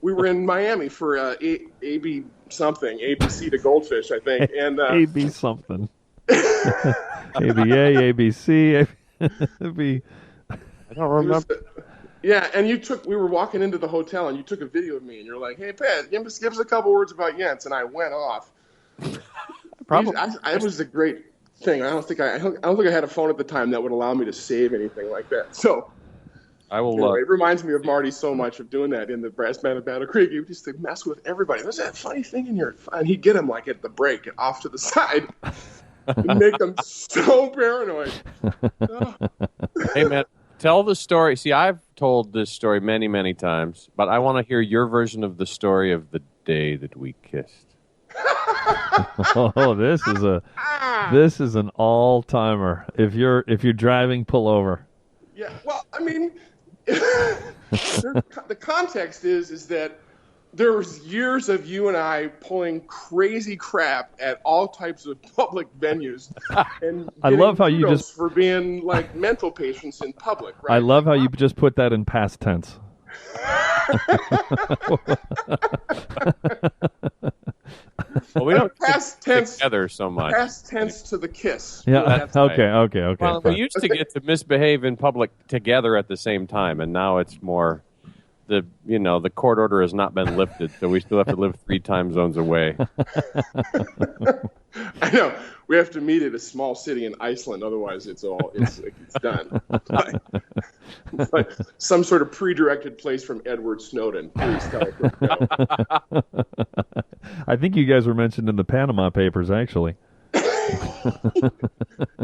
we were in Miami for AB something, ABC to Goldfish, I think, and AB something, ABA, ABC, AB. I don't remember. Yeah, and we were walking into the hotel, and you took a video of me, and you're like, "Hey, Pat, give us a couple words about Jens," and I went off. It was a great thing. I don't think I had a phone at the time that would allow me to save anything like that. So I will. Anyway, it reminds me of Marty so much of doing that in the brass band of Battle Creek. He used to mess with everybody. There's that funny thing in here, and he'd get him like at the break and off to the side, and make them so paranoid. Oh. Hey man, tell the story. See, I've told this story many, many times, but I want to hear your version of the story of the day that we kissed. Oh, this is an all-timer. If you're driving, pull over. Yeah, well, I mean, the context is that there was years of you and I pulling crazy crap at all types of public venues, and I love how you just for being like mental patients in public. Right? I love how you just put that in past tense. Well, we don't past tense together so much. Past tense to the kiss. Yeah. Okay. Well, we used to get to misbehave in public together at the same time, and now it's more the court order has not been lifted, so we still have to live 3 time zones away. I know. We have to meet at a small city in Iceland, otherwise it's done. Like some sort of pre-directed place from Edward Snowden. Please tell us. I think you guys were mentioned in the Panama Papers, actually.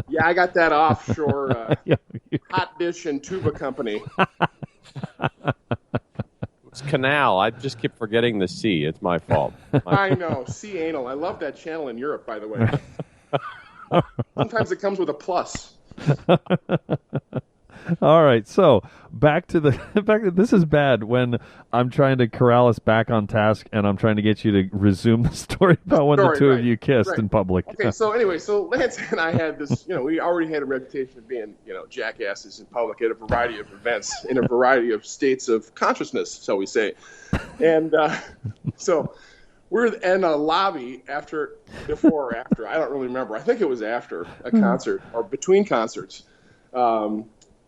Yeah, I got that offshore hot dish and tuba company. It's canal. I just keep forgetting the C. It's my fault. I know. C anal. I love that channel in Europe, by the way. Sometimes it comes with a plus. All right, so back to this is bad when I'm trying to corral us back on task and I'm trying to get you to resume the story about when the two of you kissed in public. Okay, so anyway, Lance and I had this, we already had a reputation of being, jackasses in public at a variety of events in a variety of states of consciousness, shall we say. And so we're in a lobby before or after, I don't really remember. I think it was after a concert or between concerts.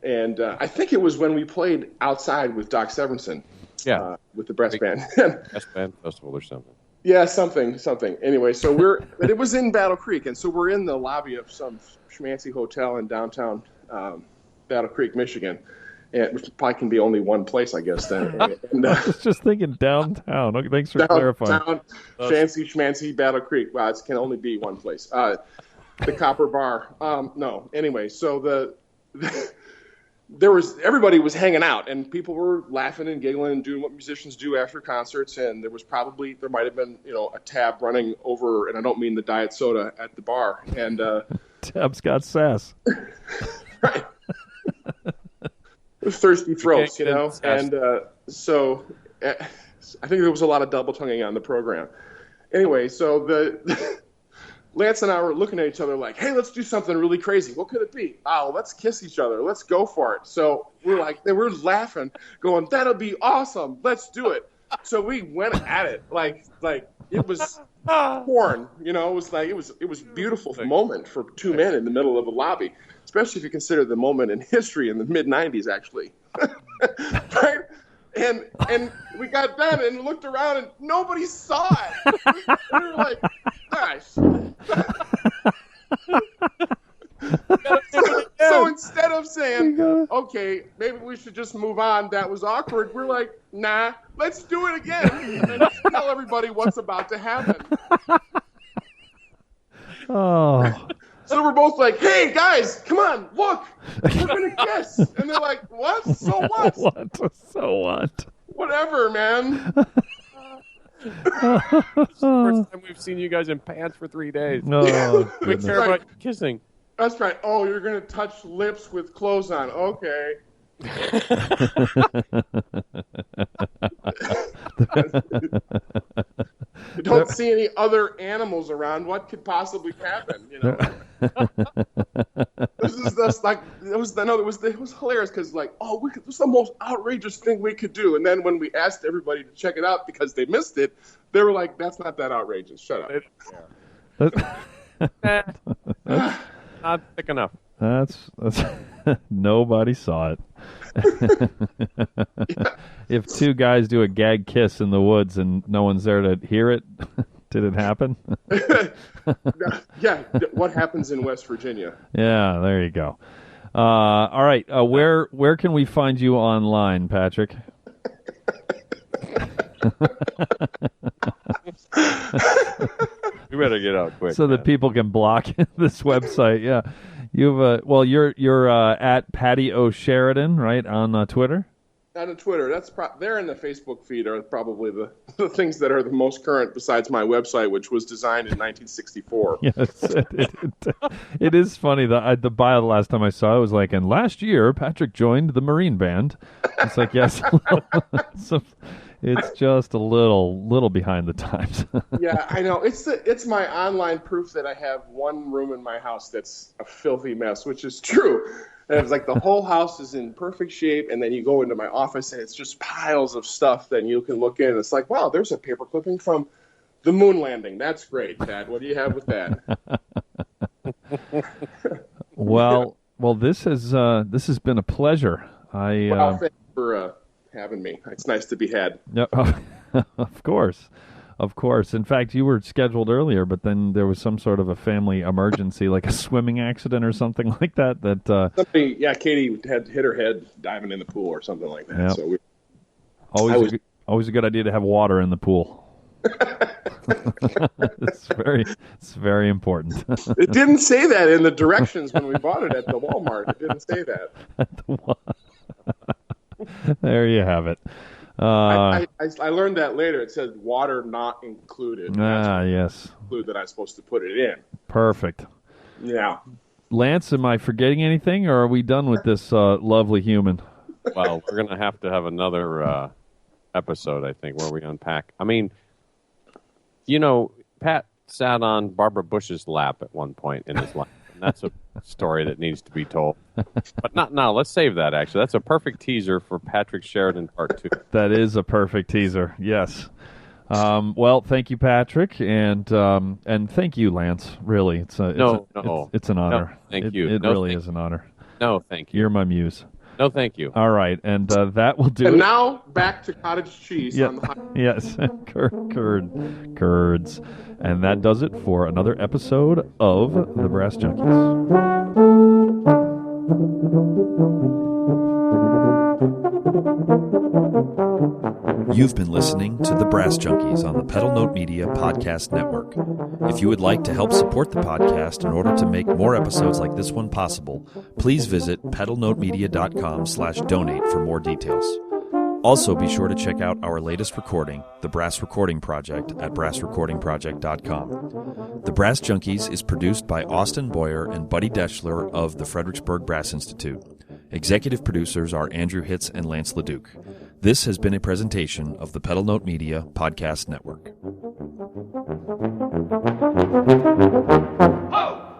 And I think it was when we played outside with Doc Severinsen, with the brass band. Brass band festival or something. Yeah, something. Anyway, but it was in Battle Creek, and so we're in the lobby of some schmancy hotel in downtown Battle Creek, Michigan, which probably can be only one place, I guess. Then, and, I was just thinking downtown. Okay, thanks for clarifying. Downtown, fancy schmancy Battle Creek. Wow, it can only be one place. The Copper Bar. No, anyway, so everybody was hanging out, and people were laughing and giggling and doing what musicians do after concerts. And there might have been, a tab running over, and I don't mean the diet soda at the bar. And tab's got sass, right? Thirsty throats, And so I think there was a lot of double tonguing on the program. Anyway, so Lance and I were looking at each other like, hey, let's do something really crazy. What could it be? Oh, let's kiss each other. Let's go for it. So we're laughing, going, that'll be awesome. Let's do it. So we went at it like it was porn. It was like it was a beautiful moment for two men in the middle of a lobby, especially if you consider the moment in history in the mid-'90s, actually. Right? And we got done and looked around and nobody saw it. We were like, gosh. So instead of saying, okay, maybe we should just move on, that was awkward, we're like, nah, let's do it again and just tell everybody what's about to happen. Oh. So we're both like, hey, guys, come on, look, we're going to kiss. And they're like, what? So what? So what? Whatever, man. This is the first time we've seen you guys in pants for 3 days. No, we care about kissing. That's right. Oh, you're going to touch lips with clothes on. Okay. We don't see any other animals around. What could possibly happen? This is just like it was hilarious because this was the most outrageous thing we could do. And then when we asked everybody to check it out because they missed it, they were like, "That's not that outrageous. Shut up." Not thick enough. That's nobody saw it. If two guys do a gag kiss in the woods and no one's there to hear it, did it happen? Yeah, what happens in West Virginia? Yeah, there you go. All right. Where can we find you online, Patrick? We better get out quick so that people can block this website. Yeah, you're at Patty O Sheridan, right, on Twitter. Not on Twitter. That's there in the Facebook feed are probably the things that are the most current besides my website, which was designed in 1964. Yes, it is funny. The bio the last time I saw it was like, and last year Patrick joined the Marine Band. It's like, yes, so it's just a little behind the times. Yeah, I know. It's my online proof that I have one room in my house that's a filthy mess, which is true. And it's like the whole house is in perfect shape, and then you go into my office, and it's just piles of stuff. Then you can look in, and it's like, wow, there's a paper clipping from the moon landing. That's great, Pat. What do you have with that? Well, this has been a pleasure. Well, thanks for having me. It's nice to be had. Yeah, of course. Of course. In fact, you were scheduled earlier, but then there was some sort of a family emergency, like a swimming accident or something like that. Katie had hit her head diving in the pool or something like that. Yep. So always a good idea to have water in the pool. It's very important. It didn't say that in the directions when we bought it at the Walmart. It didn't say that. There you have it. I learned that later. It said water not included. Yes. Include that I'm supposed to put it in. Perfect. Yeah. Lance, am I forgetting anything, or are we done with this lovely human? Well, we're going to have another episode, I think, where we unpack. I mean, Pat sat on Barbara Bush's lap at one point in his life. And that's a story that needs to be told. But not now. Let's save that, actually. That's a perfect teaser for Patrick Sheridan Part 2. That is a perfect teaser, yes. Well, thank you, Patrick, and thank you, Lance. Really, it's an honor. No, thank you. It really is an honor. No, thank you. You're my muse. No, thank you. All right, and that will do. And it. now back to cottage cheese. Yeah. On the Yes, curds, and that does it for another episode of the Brass Junkies. You've been listening to The Brass Junkies on the Pedal Note Media Podcast Network. If you would like to help support the podcast in order to make more episodes like this one possible, please visit pedalnotemedia.com/donate for more details. Also, be sure to check out our latest recording, The Brass Recording Project, at brassrecordingproject.com. The Brass Junkies is produced by Austin Boyer and Buddy Deschler of the Fredericksburg Brass Institute. Executive producers are Andrew Hitz and Lance LaDuke. This has been a presentation of the Pedal Note Media Podcast Network. Ho!